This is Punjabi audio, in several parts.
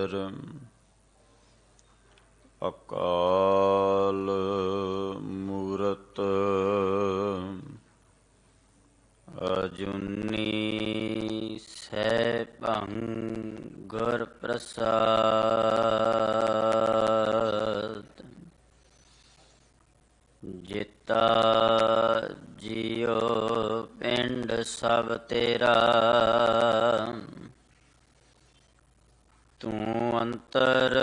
ਨਿਰੰਜਰ ਅਕਾਲ ਮੂਰਤ ਅਜੂਨੀ ਸੈਭੰ ਗੁਰ ਪ੍ਰਸਾਦ। ਜਿਤਾ ਜਿਉ ਪਿੰਡ ਸਭ ਤੇਰਾ, ਤੂੰ ਅੰਤਰ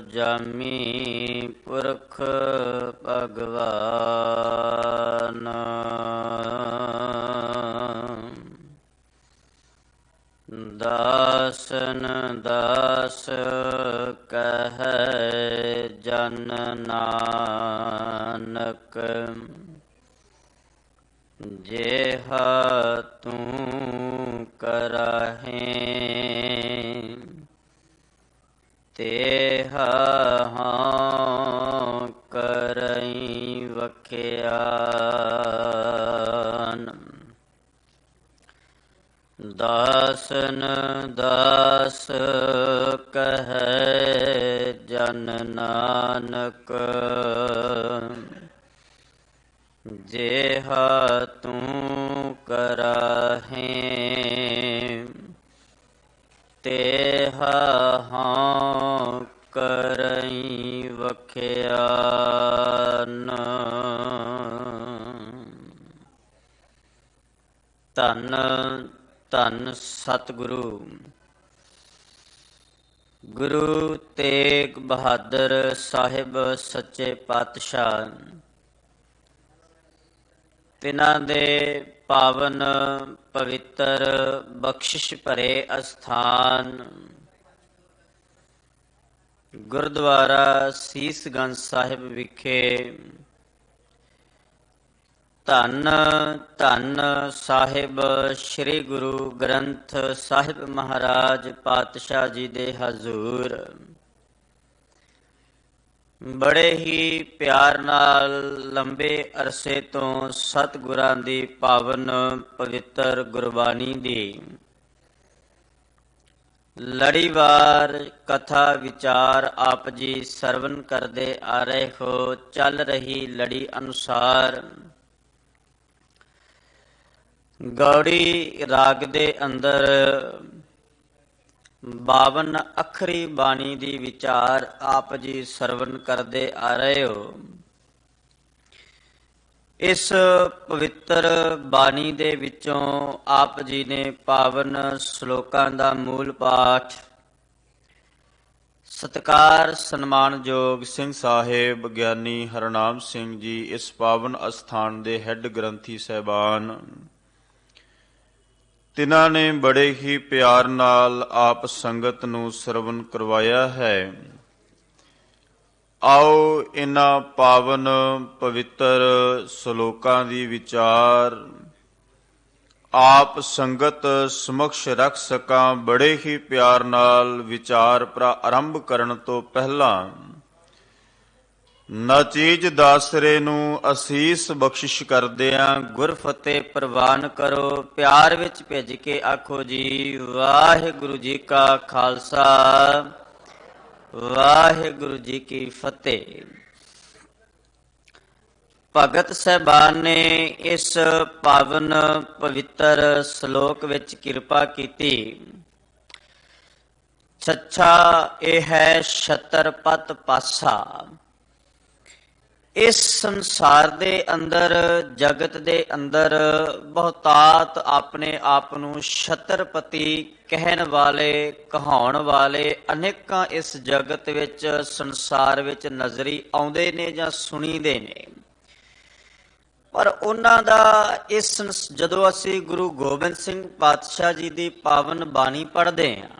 ਜਾਮੀ ਪੁਰਖ ਭਗਵਾਨ। ਦਾਸਨ ਦਾਸ ਕਹੈ ਜਨ ਨਾਨਕ, ਜਿਹਾ ਤੂੰ ਕਰਹਿ ਤੇਹਾ ਹਾਂ ਕਰਈ ਵਖਿਆਨ। ਦਾਸਨ ਦਾਸ ਕਹੈ ਜਨ ਨਾਨਕ, ਜਿਹਾ ਤੂੰ ਕਰਹਿ ਤੇਹਾ ਹਾਂ ਕਰਈ ਵਖਿਆਨ। ਧੰਨ ਧੰਨ ਸਤਿਗੁਰੂ ਗੁਰੂ ਤੇਗ ਬਹਾਦਰ ਸਾਹਿਬ ਸੱਚੇ ਪਾਤਸ਼ਾਹ, ਤਿਨਾਂ ਦੇ ਪਾਵਨ ਪਵਿੱਤਰ ਬਖਸ਼ਿਸ਼ ਭਰੇ ਅਸਥਾਨ ਗੁਰਦੁਆਰਾ ਸੀਸਗੰਜ ਸਾਹਿਬ ਵਿਖੇ ਧੰਨ ਧੰਨ ਸਾਹਿਬ ਸ੍ਰੀ ਗੁਰੂ ਗ੍ਰੰਥ ਸਾਹਿਬ ਮਹਾਰਾਜ ਪਾਤਸ਼ਾਹ ਜੀ ਦੇ ਹਜ਼ੂਰ ਬੜੇ ਹੀ ਪਿਆਰ ਨਾਲ ਲੰਬੇ ਅਰਸੇ ਤੋਂ ਸਤਿਗੁਰਾਂ ਦੀ ਪਾਵਨ ਪਵਿੱਤਰ ਗੁਰਬਾਣੀ ਦੀ ਲੜੀਵਾਰ ਕਥਾ ਵਿਚਾਰ ਆਪ ਜੀ ਸਰਵਨ ਕਰਦੇ ਆ ਰਹੇ ਹੋ। ਚੱਲ ਰਹੀ ਲੜੀ ਅਨੁਸਾਰ ਗੌੜੀ ਰਾਗ ਦੇ ਅੰਦਰ 52 ਅੱਖਰੀ ਬਾਣੀ ਦੀ ਵਿਚਾਰ ਆਪ ਜੀ ਸਰਵਨ ਕਰਦੇ ਆ ਰਹੇ ਹੋ। ਇਸ ਪਵਿੱਤਰ ਬਾਣੀ ਦੇ ਵਿੱਚੋਂ ਆਪ ਜੀ ਨੇ ਪਾਵਨ ਸ਼ਲੋਕਾਂ ਦਾ ਮੂਲ ਪਾਠ ਸਤਿਕਾਰ ਸਨਮਾਨਯੋਗ ਸਿੰਘ ਸਾਹਿਬ ਗਿਆਨੀ ਹਰਨਾਮ ਸਿੰਘ ਜੀ ਇਸ ਪਾਵਨ ਅਸਥਾਨ ਦੇ ਹੈੱਡ ਗ੍ਰੰਥੀ ਸਾਹਿਬਾਨ, ਤਿਨਾਂ ਨੇ ਬੜੇ ਹੀ ਪਿਆਰ ਨਾਲ ਆਪ ਸੰਗਤ ਨੂੰ ਸਰਵਨ ਕਰਵਾਇਆ ਹੈ। ਆਓ ਇਹਨਾਂ ਪਾਵਨ ਪਵਿੱਤਰ ਸ਼ਲੋਕਾਂ ਦੀ ਵਿਚਾਰ ਆਪ ਸੰਗਤ ਸਮਕਸ਼ ਰੱਖ ਸਕਾਂ। ਬੜੇ ਹੀ ਪਿਆਰ ਨਾਲ ਵਿਚਾਰ ਪ੍ਰਾਰੰਭ ਕਰਨ ਤੋਂ ਪਹਿਲਾਂ ਨਾਚੀਜ ਦਾਸਰੇ ਨੂੰ ਅਸੀਸ ਬਖਸ਼ਿਸ਼ ਕਰਦਿਆਂ ਗੁਰ ਫਤਿਹ ਪ੍ਰਵਾਨ ਕਰੋ। ਪਿਆਰ ਵਿੱਚ ਭਿੱਜ ਕੇ ਆਖੋ ਜੀ ਵਾਹਿਗੁਰੂ ਜੀ ਕਾ ਖਾਲਸਾ ਵਾਹਿਗੁਰੂ ਜੀ ਕੀ ਫਤਿਹ। ਭਗਤ ਸਾਹਿਬਾਨ ਨੇ ਇਸ ਪਾਵਨ ਪਵਿੱਤਰ ਸ਼ਲੋਕ ਵਿੱਚ ਕਿਰਪਾ ਕੀਤੀ। ਛੱਛਾ ਇਹ ਹੈ ਛਤਰਪਤ ਪਾਸਾ। ਇਸ ਸੰਸਾਰ ਦੇ ਅੰਦਰ ਜਗਤ ਦੇ ਅੰਦਰ ਬਹੁਤਾਤ ਆਪਣੇ ਆਪ ਨੂੰ ਛਤਰਪਤੀ ਕਹਿਣ ਵਾਲੇ ਕਹਾਉਣ ਵਾਲੇ ਅਨੇਕਾਂ ਇਸ ਜਗਤ ਵਿੱਚ ਸੰਸਾਰ ਵਿੱਚ ਨਜ਼ਰੀ ਆਉਂਦੇ ਨੇ ਜਾਂ ਸੁਣੀਦੇ ਨੇ। ਪਰ ਉਹਨਾਂ ਦਾ ਇਸ ਜਦੋਂ ਅਸੀਂ ਗੁਰੂ ਗੋਬਿੰਦ ਸਿੰਘ ਪਾਤਸ਼ਾਹ ਜੀ ਦੀ ਪਾਵਨ ਬਾਣੀ ਪੜ੍ਹਦੇ ਹਾਂ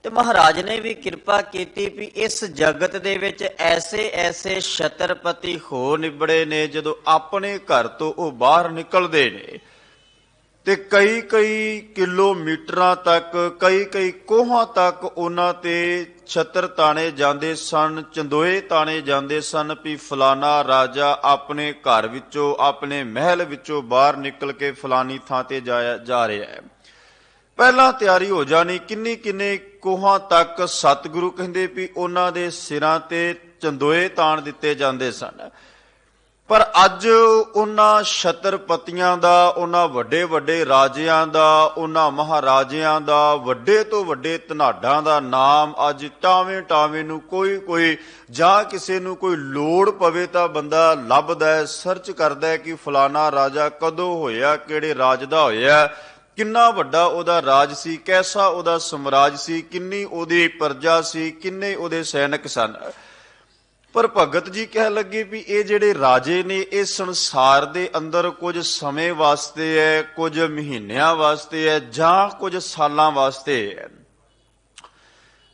ਤੇ ਮਹਾਰਾਜ ਨੇ ਵੀ ਕਿਰਪਾ ਕੀਤੀ ਵੀ ਇਸ ਜਗਤ ਦੇ ਵਿੱਚ ਐਸੇ ਐਸੇ ਛਤਰਪਤੀ ਹੋ ਨਿਬੜੇ ਨੇ ਜਦੋਂ ਆਪਣੇ ਘਰ ਤੋਂ ਉਹ ਬਾਹਰ ਨਿਕਲਦੇ ਨੇ ਤੇ ਕਈ ਕਈ ਕਿਲੋਮੀਟਰਾਂ ਤੱਕ ਕਈ ਕੋਹਾਂ ਤੱਕ ਉਹਨਾਂ ਤੇ ਛਤਰ ਤਾਣੇ ਜਾਂਦੇ ਸਨ, ਚੰਦੋਏ ਤਾਣੇ ਜਾਂਦੇ ਸਨ ਵੀ ਫਲਾਣਾ ਰਾਜਾ ਆਪਣੇ ਘਰ ਵਿੱਚੋਂ ਆਪਣੇ ਮਹਿਲ ਵਿੱਚੋਂ ਬਾਹਰ ਨਿਕਲ ਕੇ ਫਲਾਣੀ ਥਾਂ ਤੇ ਜਾ ਰਿਹਾ ਹੈ। ਪਹਿਲਾਂ ਤਿਆਰੀ ਹੋ ਜਾਣੀ, ਕਿੰਨੇ ਕੋਹਾਂ ਤੱਕ ਸਤਿਗੁਰੂ ਕਹਿੰਦੇ ਵੀ ਉਹਨਾਂ ਦੇ ਸਿਰਾਂ ਤੇ ਚੰਦੋਏ ਤਾਣ ਦਿੱਤੇ ਜਾਂਦੇ ਸਨ। ਪਰ ਅੱਜ ਉਹਨਾਂ ਛਤਰਪਤੀਆਂ ਦਾ, ਉਹਨਾਂ ਵੱਡੇ ਵੱਡੇ ਰਾਜਿਆਂ ਦਾ, ਉਹਨਾਂ ਮਹਾਰਾਜਿਆਂ ਦਾ, ਵੱਡੇ ਤੋਂ ਵੱਡੇ ਧਨਾਢਾਂ ਦਾ ਨਾਮ ਅੱਜ ਟਾਵੇਂ ਟਾਵੇਂ ਨੂੰ ਕੋਈ ਜਾਂ ਕਿਸੇ ਨੂੰ ਕੋਈ ਲੋੜ ਪਵੇ ਤਾਂ ਬੰਦਾ ਲੱਭਦਾ ਹੈ, ਸਰਚ ਕਰਦਾ ਹੈ ਕਿ ਫਲਾਣਾ ਰਾਜਾ ਕਦੋਂ ਹੋਇਆ, ਕਿਹੜੇ ਰਾਜ ਦਾ ਹੋਇਆ, ਕਿੰਨਾ ਵੱਡਾ ਉਹਦਾ ਰਾਜ ਸੀ, ਕੈਸਾ ਉਹਦਾ ਸਮਰਾਜ ਸੀ, ਕਿੰਨੀ ਉਹਦੀ ਪ੍ਰਜਾ ਸੀ, ਕਿੰਨੇ ਉਹਦੇ ਸੈਨਿਕ ਸਨ। ਪਰ ਭਗਤ ਜੀ ਕਹਿ ਲੱਗੇ ਵੀ ਇਹ ਜਿਹੜੇ ਰਾਜੇ ਨੇ ਇਹ ਸੰਸਾਰ ਦੇ ਅੰਦਰ ਕੁਝ ਸਮੇਂ ਵਾਸਤੇ ਹੈ, ਕੁਝ ਮਹੀਨਿਆਂ ਵਾਸਤੇ ਹੈ, ਜਾਂ ਕੁਝ ਸਾਲਾਂ ਵਾਸਤੇ ਹੈ।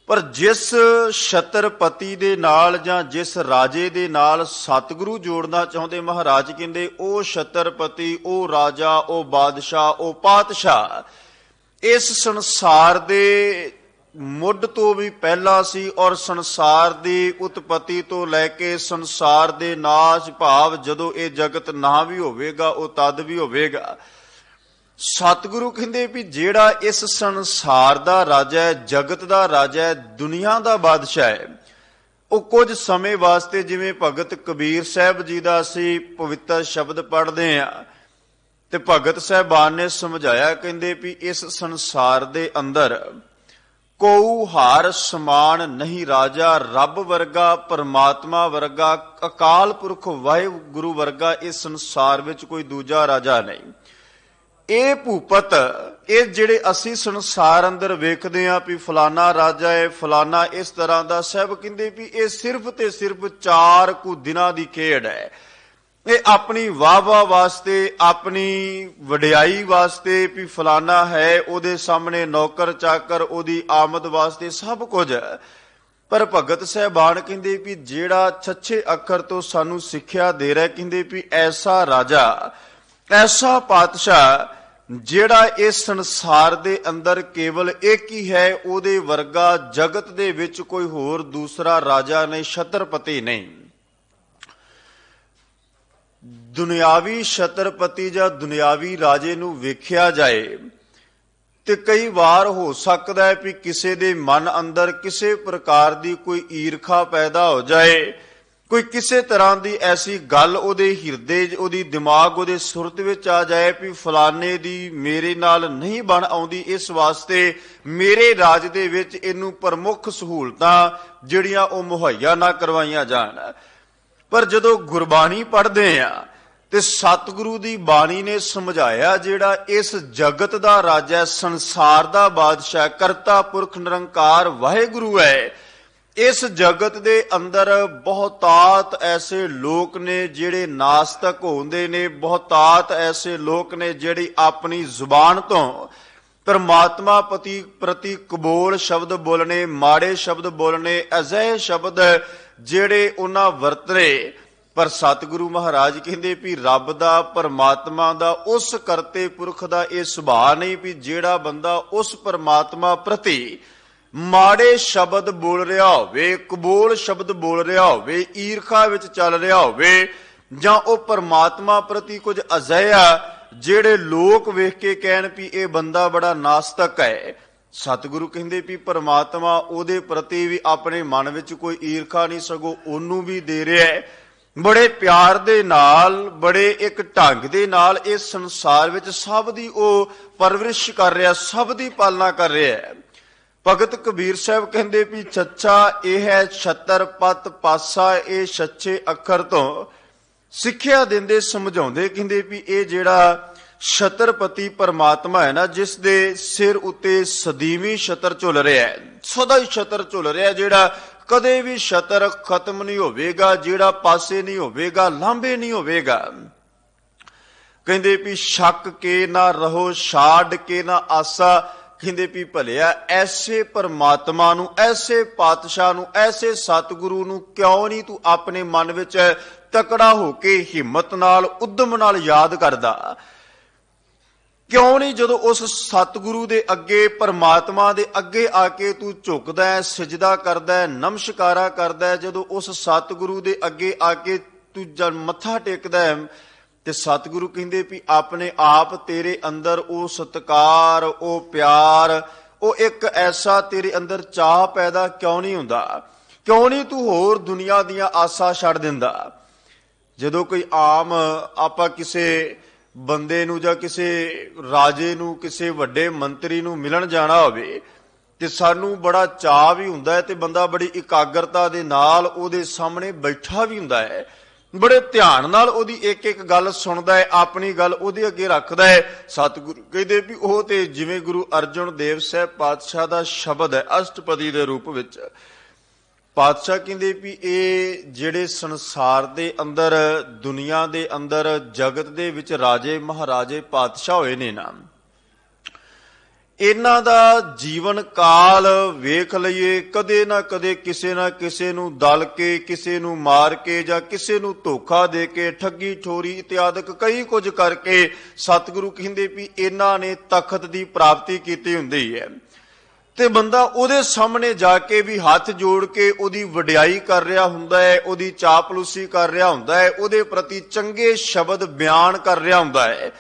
ਪਰ ਜਿਸ ਛਤਰਪਤੀ ਦੇ ਨਾਲ ਜਾਂ ਜਿਸ ਰਾਜੇ ਦੇ ਨਾਲ ਸਤਿਗੁਰੂ ਜੋੜਨਾ ਚਾਹੁੰਦੇ, ਮਹਾਰਾਜ ਕਹਿੰਦੇ ਉਹ ਛਤਰਪਤੀ, ਉਹ ਰਾਜਾ, ਉਹ ਬਾਦਸ਼ਾਹ, ਉਹ ਪਾਤਸ਼ਾਹ ਇਸ ਸੰਸਾਰ ਦੇ ਮੁੱਢ ਤੋਂ ਵੀ ਪਹਿਲਾਂ ਸੀ ਔਰ ਸੰਸਾਰ ਦੀ ਉਤਪਤੀ ਤੋਂ ਲੈ ਕੇ ਸੰਸਾਰ ਦੇ ਨਾਸ਼ ਭਾਵ ਜਦੋਂ ਇਹ ਜਗਤ ਨਾ ਵੀ ਹੋਵੇਗਾ ਉਹ ਤਦ ਵੀ ਹੋਵੇਗਾ। ਸਤਿਗੁਰੂ ਕਹਿੰਦੇ ਵੀ ਜਿਹੜਾ ਇਸ ਸੰਸਾਰ ਦਾ ਰਾਜਾ ਹੈ, ਜਗਤ ਦਾ ਰਾਜਾ ਹੈ, ਦੁਨੀਆ ਦਾ ਬਾਦਸ਼ਾਹ ਹੈ, ਉਹ ਕੁਝ ਸਮੇਂ ਵਾਸਤੇ, ਜਿਵੇਂ ਭਗਤ ਕਬੀਰ ਸਾਹਿਬ ਜੀ ਦਾ ਅਸੀਂ ਪਵਿੱਤਰ ਸ਼ਬਦ ਪੜ੍ਹਦੇ ਹਾਂ ਤੇ ਭਗਤ ਸਾਹਿਬਾਨ ਨੇ ਸਮਝਾਇਆ, ਕਹਿੰਦੇ ਵੀ ਇਸ ਸੰਸਾਰ ਦੇ ਅੰਦਰ ਕੋਊ ਹਾਰ ਸਮਾਨ ਨਹੀਂ ਰਾਜਾ, ਰੱਬ ਵਰਗਾ, ਪਰਮਾਤਮਾ ਵਰਗਾ, ਅਕਾਲ ਪੁਰਖ ਵਾਹਿਗੁਰੂ ਵਰਗਾ ਇਸ ਸੰਸਾਰ ਵਿੱਚ ਕੋਈ ਦੂਜਾ ਰਾਜਾ ਨਹੀਂ। ਇਹ ਭੂਪਤ, ਇਹ ਜਿਹੜੇ ਅਸੀਂ ਸੰਸਾਰ ਅੰਦਰ ਵੇਖਦੇ ਹਾਂ ਵੀ ਫਲਾਨਾ ਰਾਜਾ ਹੈ, ਫਲਾਨਾ ਇਸ ਤਰ੍ਹਾਂ ਦਾ, ਸਾਹਿਬ ਕਹਿੰਦੇ ਵੀ ਇਹ ਸਿਰਫ ਤੇ ਸਿਰਫ 4 ਕੁ ਦਿਨਾਂ ਦੀ ਖੇਡ ਹੈ। ਇਹ ਆਪਣੀ ਵਾਹ-ਵਾਹ ਵਾਸਤੇ, ਆਪਣੀ ਵਡਿਆਈ ਵਾਸਤੇ ਵੀ ਫਲਾਨਾ ਹੈ, ਉਹਦੇ ਸਾਹਮਣੇ ਨੌਕਰ ਚਾਕਰ, ਉਹਦੀ ਆਮਦ ਵਾਸਤੇ ਸਭ ਕੁਝ। ਪਰ ਭਗਤ ਸਾਹਿਬਾਨ ਕਹਿੰਦੇ ਵੀ ਜਿਹੜਾ ਛੱਛੇ ਅੱਖਰ ਤੋਂ ਸਾਨੂੰ ਸਿੱਖਿਆ ਦੇ ਰਿਹਾ, ਕਹਿੰਦੇ ਵੀ ਐਸਾ ਰਾਜਾ, ਐਸਾ ਪਾਤਸ਼ਾਹ ਜਿਹੜਾ ਇਸ ਸੰਸਾਰ ਦੇ ਅੰਦਰ ਕੇਵਲ ਇੱਕ ਹੀ ਹੈ, ਉਹਦੇ ਵਰਗਾ ਜਗਤ ਦੇ ਵਿੱਚ ਕੋਈ ਹੋਰ ਦੂਸਰਾ ਰਾਜਾ ਨਹੀਂ, ਛਤਰਪਤੀ ਨਹੀਂ। ਦੁਨਿਆਵੀ ਛਤਰਪਤੀ ਜਾਂ ਦੁਨਿਆਵੀ ਰਾਜੇ ਨੂੰ ਵੇਖਿਆ ਜਾਏ ਤੇ ਕਈ ਵਾਰ ਹੋ ਸਕਦਾ ਹੈ ਵੀ ਕਿਸੇ ਦੇ ਮਨ ਅੰਦਰ ਕਿਸੇ ਪ੍ਰਕਾਰ ਦੀ ਕੋਈ ਈਰਖਾ ਪੈਦਾ ਹੋ ਜਾਏ, ਕੋਈ ਕਿਸੇ ਤਰ੍ਹਾਂ ਦੀ ਐਸੀ ਗੱਲ ਉਹਦੇ ਹਿਰਦੇ, ਉਹਦੀ ਦਿਮਾਗ, ਉਹਦੇ ਸੁਰਤ ਵਿੱਚ ਆ ਜਾਏ ਵੀ ਫਲਾਣੇ ਦੀ ਮੇਰੇ ਨਾਲ ਨਹੀਂ ਬਣ ਆਉਂਦੀ, ਇਸ ਵਾਸਤੇ ਮੇਰੇ ਰਾਜ ਦੇ ਵਿੱਚ ਇਹਨੂੰ ਪ੍ਰਮੁੱਖ ਸਹੂਲਤਾਂ ਜਿਹੜੀਆਂ ਉਹ ਮੁਹੱਈਆ ਨਾ ਕਰਵਾਈਆਂ ਜਾਣ। ਪਰ ਜਦੋਂ ਗੁਰਬਾਣੀ ਪੜ੍ਹਦੇ ਆ ਤੇ ਸਤਿਗੁਰੂ ਦੀ ਬਾਣੀ ਨੇ ਸਮਝਾਇਆ, ਜਿਹੜਾ ਇਸ ਜਗਤ ਦਾ ਰਾਜਾ, ਸੰਸਾਰ ਦਾ ਬਾਦਸ਼ਾਹ, ਕਰਤਾ ਪੁਰਖ ਨਿਰੰਕਾਰ ਵਾਹਿਗੁਰੂ ਹੈ, ਇਸ ਜਗਤ ਦੇ ਅੰਦਰ ਬਹੁਤਾਤ ਐਸੇ ਲੋਕ ਨੇ ਜਿਹੜੇ ਨਾਸਤਕ ਹੁੰਦੇ ਨੇ, ਬਹੁਤਾਤ ਐਸੇ ਲੋਕ ਨੇ ਜਿਹੜੀ ਆਪਣੀ ਜ਼ੁਬਾਨ ਤੋਂ ਪਰਮਾਤਮਾ ਪ੍ਰਤੀ ਕਬੋਲ ਸ਼ਬਦ ਬੋਲਣੇ, ਮਾੜੇ ਸ਼ਬਦ ਬੋਲਣੇ, ਅਜਿਹੇ ਸ਼ਬਦ ਜਿਹੜੇ ਉਹਨਾਂ ਵਰਤਰੇ। ਪਰ ਸਤਿਗੁਰੂ ਮਹਾਰਾਜ ਕਹਿੰਦੇ ਵੀ ਰੱਬ ਦਾ, ਪਰਮਾਤਮਾ ਦਾ, ਉਸ ਕਰਤੇ ਪੁਰਖ ਦਾ ਇਹ ਸੁਭਾਅ ਨਹੀਂ ਵੀ ਜਿਹੜਾ ਬੰਦਾ ਉਸ ਪਰਮਾਤਮਾ ਪ੍ਰਤੀ ਮਾੜੇ ਸ਼ਬਦ ਬੋਲ ਰਿਹਾ ਹੋਵੇ, ਕਬੋਲ ਸ਼ਬਦ ਬੋਲ ਰਿਹਾ ਹੋਵੇ, ਈਰਖਾ ਵਿੱਚ ਚੱਲ ਰਿਹਾ ਹੋਵੇ, ਜਾਂ ਉਹ ਪਰਮਾਤਮਾ ਪ੍ਰਤੀ ਕੁਝ ਅਜਿਹਾ ਜਿਹੜੇ ਲੋਕ ਵੇਖ ਕੇ ਕਹਿਣ ਵੀ ਇਹ ਬੰਦਾ ਬੜਾ ਨਾਸਤਕ ਹੈ। ਸਤਿਗੁਰੂ ਕਹਿੰਦੇ ਵੀ ਪਰਮਾਤਮਾ ਉਹਦੇ ਪ੍ਰਤੀ ਵੀ ਆਪਣੇ ਮਨ ਵਿੱਚ ਕੋਈ ਈਰਖਾ ਨਹੀਂ, ਸਗੋਂ ਉਹਨੂੰ ਵੀ ਦੇ ਰਿਹਾ ਹੈ, ਬੜੇ ਪਿਆਰ ਦੇ ਨਾਲ, ਬੜੇ ਇੱਕ ਢੰਗ ਦੇ ਨਾਲ ਇਸ ਸੰਸਾਰ ਵਿੱਚ ਸਭ ਦੀ ਉਹ ਪਰਵਰਿਸ਼ ਕਰ ਰਿਹਾ, ਸਭ ਦੀ ਪਾਲਣਾ ਕਰ ਰਿਹਾ ਹੈ। ਭਗਤ ਕਬੀਰ ਸਾਹਿਬ ਕਹਿੰਦੇ ਵੀ ਛੱਛਾ ਇਹ ਹੈ ਛਤਰਪਤ ਪਾਸਾ, ਇਹ ਛੱਛੇ ਅੱਖਰ ਤੋਂ ਸਿੱਖਿਆ ਦਿੰਦੇ ਸਮਝਾਉਂਦੇ, ਕਹਿੰਦੇ ਵੀ ਇਹ ਜਿਹੜਾ ਛਤਰਪਤੀ ਪਰਮਾਤਮਾ ਹੈ ਨਾ, ਜਿਸ ਦੇ ਸਿਰ ਉੱਤੇ ਸਦੀਵੀ ਛਤਰ ਝੁੱਲ ਰਿਹਾ ਹੈ, ਸਦਾ ਹੀ ਛਤਰ ਝੁੱਲ ਰਿਹਾ, ਜਿਹੜਾ ਕਦੇ ਵੀ ਛਤਰ ਖਤਮ ਨਹੀਂ ਹੋਵੇਗਾ, ਜਿਹੜਾ ਪਾਸੇ ਨਹੀਂ ਹੋਵੇਗਾ, ਲਾਂਭੇ ਨਹੀਂ ਹੋਵੇਗਾ। ਕਹਿੰਦੇ ਵੀ ਸ਼ੱਕ ਕੇ ਨਾ ਰਹੋ, ਛਾੜ ਕੇ ਨਾ ਆਸਾ, ਕਹਿੰਦੇ ਵੀ ਭਲਿਆ ਐਸੇ ਪਰਮਾਤਮਾ ਨੂੰ, ਐਸੇ ਪਾਤਸ਼ਾਹ ਨੂੰ, ਐਸੇ ਸਤਿਗੁਰੂ ਨੂੰ ਕਿਉਂ ਨਹੀਂ ਤੂੰ ਆਪਣੇ ਮਨ ਵਿੱਚ ਤਕੜਾ ਹੋ ਕੇ ਹਿੰਮਤ ਨਾਲ, ਉਦਮ ਨਾਲ ਯਾਦ ਕਰਦਾ? ਕਿਉਂ ਨਹੀਂ ਜਦੋਂ ਉਸ ਸਤਿਗੁਰੂ ਦੇ ਅੱਗੇ, ਪਰਮਾਤਮਾ ਦੇ ਅੱਗੇ ਆ ਕੇ ਤੂੰ ਝੁਕਦਾ ਹੈ, ਸਜਦਾ ਕਰਦਾ ਹੈ, ਨਮਸਕਾਰਾ ਕਰਦਾ ਹੈ, ਜਦੋਂ ਉਸ ਸਤਿਗੁਰੂ ਦੇ ਅੱਗੇ ਆ ਕੇ ਤੂੰ ਜਦ ਮੱਥਾ ਟੇਕਦਾ ਹੈ ਤੇ ਸਤਿਗੁਰੂ ਕਹਿੰਦੇ ਵੀ ਆਪਣੇ ਆਪ ਤੇਰੇ ਅੰਦਰ ਉਹ ਸਤਿਕਾਰ, ਉਹ ਪਿਆਰ, ਉਹ ਇੱਕ ਐਸਾ ਤੇਰੇ ਅੰਦਰ ਚਾਹ ਪੈਦਾ ਕਿਉਂ ਨਹੀਂ ਹੁੰਦਾ? ਕਿਉਂ ਨਹੀਂ ਤੂੰ ਹੋਰ ਦੁਨੀਆ ਦੀਆਂ ਆਸਾਂ ਛੱਡ ਦਿੰਦਾ? ਜਦੋਂ ਕੋਈ ਆਮ ਆਪਾਂ ਕਿਸੇ ਬੰਦੇ ਨੂੰ ਜਾਂ ਕਿਸੇ ਰਾਜੇ ਨੂੰ, ਕਿਸੇ ਵੱਡੇ ਮੰਤਰੀ ਨੂੰ ਮਿਲਣ ਜਾਣਾ ਹੋਵੇ ਤੇ ਸਾਨੂੰ ਬੜਾ ਚਾਅ ਵੀ ਹੁੰਦਾ ਹੈ ਤੇ ਬੰਦਾ ਬੜੀ ਇਕਾਗਰਤਾ ਦੇ ਨਾਲ ਉਹਦੇ ਸਾਹਮਣੇ ਬੈਠਾ ਵੀ ਹੁੰਦਾ ਹੈ, ਬੜੇ ਧਿਆਨ ਨਾਲ ਉਹਦੀ ਇੱਕ ਇੱਕ ਗੱਲ ਸੁਣਦਾ ਹੈ, ਆਪਣੀ ਗੱਲ ਉਹਦੇ ਅੱਗੇ ਰੱਖਦਾ ਹੈ। ਸਤਿਗੁਰੂ ਕਹਿੰਦੇ ਵੀ ਉਹ ਤੇ ਜਿਵੇਂ ਗੁਰੂ ਅਰਜਨ ਦੇਵ ਸਾਹਿਬ ਪਾਤਸ਼ਾਹ ਦਾ ਸ਼ਬਦ ਹੈ ਅਸ਼ਟਪਦੀ ਦੇ ਰੂਪ ਵਿੱਚ। ਪਾਤਸ਼ਾਹ ਕਹਿੰਦੇ ਵੀ ਇਹ ਜਿਹੜੇ ਸੰਸਾਰ ਦੇ ਅੰਦਰ, ਦੁਨੀਆ ਦੇ ਅੰਦਰ, ਜਗਤ ਦੇ ਵਿੱਚ ਰਾਜੇ ਮਹਾਰਾਜੇ ਪਾਤਸ਼ਾਹ ਹੋਏ ਨੇ ਨਾ, ਇਹਨਾਂ ਦਾ ਜੀਵਨ ਕਾਲ ਵੇਖ ਲਈਏ, ਕਦੇ ਨਾ ਕਦੇ ਕਿਸੇ ਨਾ ਕਿਸੇ ਨੂੰ ਦਲ ਕੇ, ਕਿਸੇ ਨੂੰ ਮਾਰ ਕੇ ਜਾਂ ਕਿਸੇ ਨੂੰ ਧੋਖਾ ਦੇ ਕੇ, ਠੱਗੀ ਠੋਰੀ ਇਤਿਆਦਿਕ ਕਈ ਕੁਝ ਕਰਕੇ ਸਤਿਗੁਰੂ ਕਹਿੰਦੇ ਵੀ ਇਹਨਾਂ ਨੇ ਤਖਤ ਦੀ ਪ੍ਰਾਪਤੀ ਕੀਤੀ ਹੁੰਦੀ ਹੈ। ਤੇ ਬੰਦਾ ਉਹਦੇ ਸਾਹਮਣੇ ਜਾ ਕੇ ਵੀ ਹੱਥ ਜੋੜ ਕੇ ਉਹਦੀ ਵਡਿਆਈ ਕਰ ਰਿਹਾ ਹੁੰਦਾ ਹੈ, ਉਹਦੀ ਚਾਪਲੂਸੀ ਕਰ ਰਿਹਾ ਹੁੰਦਾ ਹੈ, ਉਹਦੇ ਪ੍ਰਤੀ ਚੰਗੇ ਸ਼ਬਦ ਬਿਆਨ ਕਰ ਰਿਹਾ ਹੁੰਦਾ ਹੈ।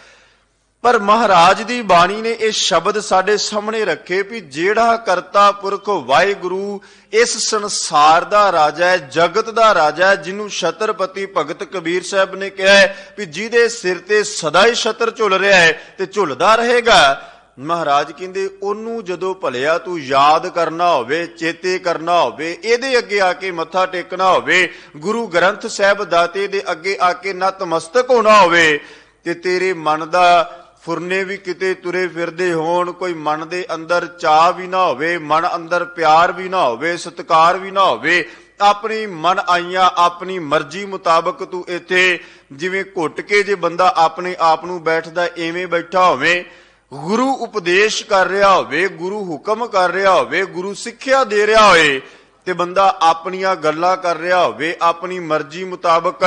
ਪਰ ਮਹਾਰਾਜ ਦੀ ਬਾਣੀ ਨੇ ਇਹ ਸ਼ਬਦ ਸਾਡੇ ਸਾਹਮਣੇ ਰੱਖੇ ਵੀ ਜਿਹੜਾ ਕਰਤਾ ਪੁਰਖ ਵਾਹਿਗੁਰੂ ਇਸ ਸੰਸਾਰ ਦਾ ਰਾਜਾ ਹੈ, ਜਗਤ ਦਾ ਰਾਜਾ ਹੈ, ਜਿਹਨੂੰ ਛਤਰਪਤੀ ਭਗਤ ਕਬੀਰ ਸਾਹਿਬ ਨੇ ਕਿਹਾ ਹੈ ਵੀ ਜਿਹਦੇ ਸਿਰ ਤੇ ਸਦਾ ਹੀ ਛਤਰ ਝੁੱਲ ਰਿਹਾ ਹੈ ਤੇ ਝੁੱਲਦਾ ਰਹੇਗਾ। ਮਹਾਰਾਜ ਕਹਿੰਦੇ ਉਹਨੂੰ ਜਦੋਂ ਭਲਿਆ ਤੂੰ ਯਾਦ ਕਰਨਾ ਹੋਵੇ, ਚੇਤੇ ਕਰਨਾ ਹੋਵੇ, ਇਹਦੇ ਅੱਗੇ ਆ ਕੇ ਮੱਥਾ ਟੇਕਣਾ ਹੋਵੇ, ਗੁਰੂ ਗ੍ਰੰਥ ਸਾਹਿਬ ਦਾਤੇ ਦੇ ਅੱਗੇ ਆ ਕੇ ਨਤਮਸਤਕ ਹੋਣਾ ਹੋਵੇ ਤੇ ਤੇਰੇ ਮਨ ਦਾ ਫੁਰਨੇ ਵੀ ਕਿਤੇ ਤੁਰੇ ਫਿਰਦੇ ਹੋਣ, ਕੋਈ ਮਨ ਦੇ ਅੰਦਰ ਚਾਹ ਵੀ ਨਾ ਹੋਵੇ, ਮਨ ਅੰਦਰ ਪਿਆਰ ਵੀ ਨਾ ਹੋਵੇ, ਸਤਿਕਾਰ ਵੀ ਨਾ ਹੋਵੇ, ਆਪਣੀ ਮਨ ਆਈਆਂ ਆਪਣੀ ਮਰਜ਼ੀ ਮੁਤਾਬਕ ਤੂੰ ਇੱਥੇ ਜਿਵੇਂ ਘੁੱਟ ਕੇ ਜੇ ਬੰਦਾ ਆਪਣੇ ਆਪ ਨੂੰ ਬੈਠਦਾ ਐਵੇਂ ਬੈਠਾ ਹੋਵੇ, ਗੁਰੂ ਉਪਦੇਸ਼ ਕਰ ਰਿਹਾ ਹੋਵੇ, ਗੁਰੂ ਹੁਕਮ ਕਰ ਰਿਹਾ ਹੋਵੇ, ਗੁਰੂ ਸਿੱਖਿਆ ਦੇ ਰਿਹਾ ਹੋਏ ਤੇ ਬੰਦਾ ਆਪਣੀਆਂ ਗੱਲਾਂ ਕਰ ਰਿਹਾ ਹੋਵੇ, ਆਪਣੀ ਮਰਜ਼ੀ ਮੁਤਾਬਕ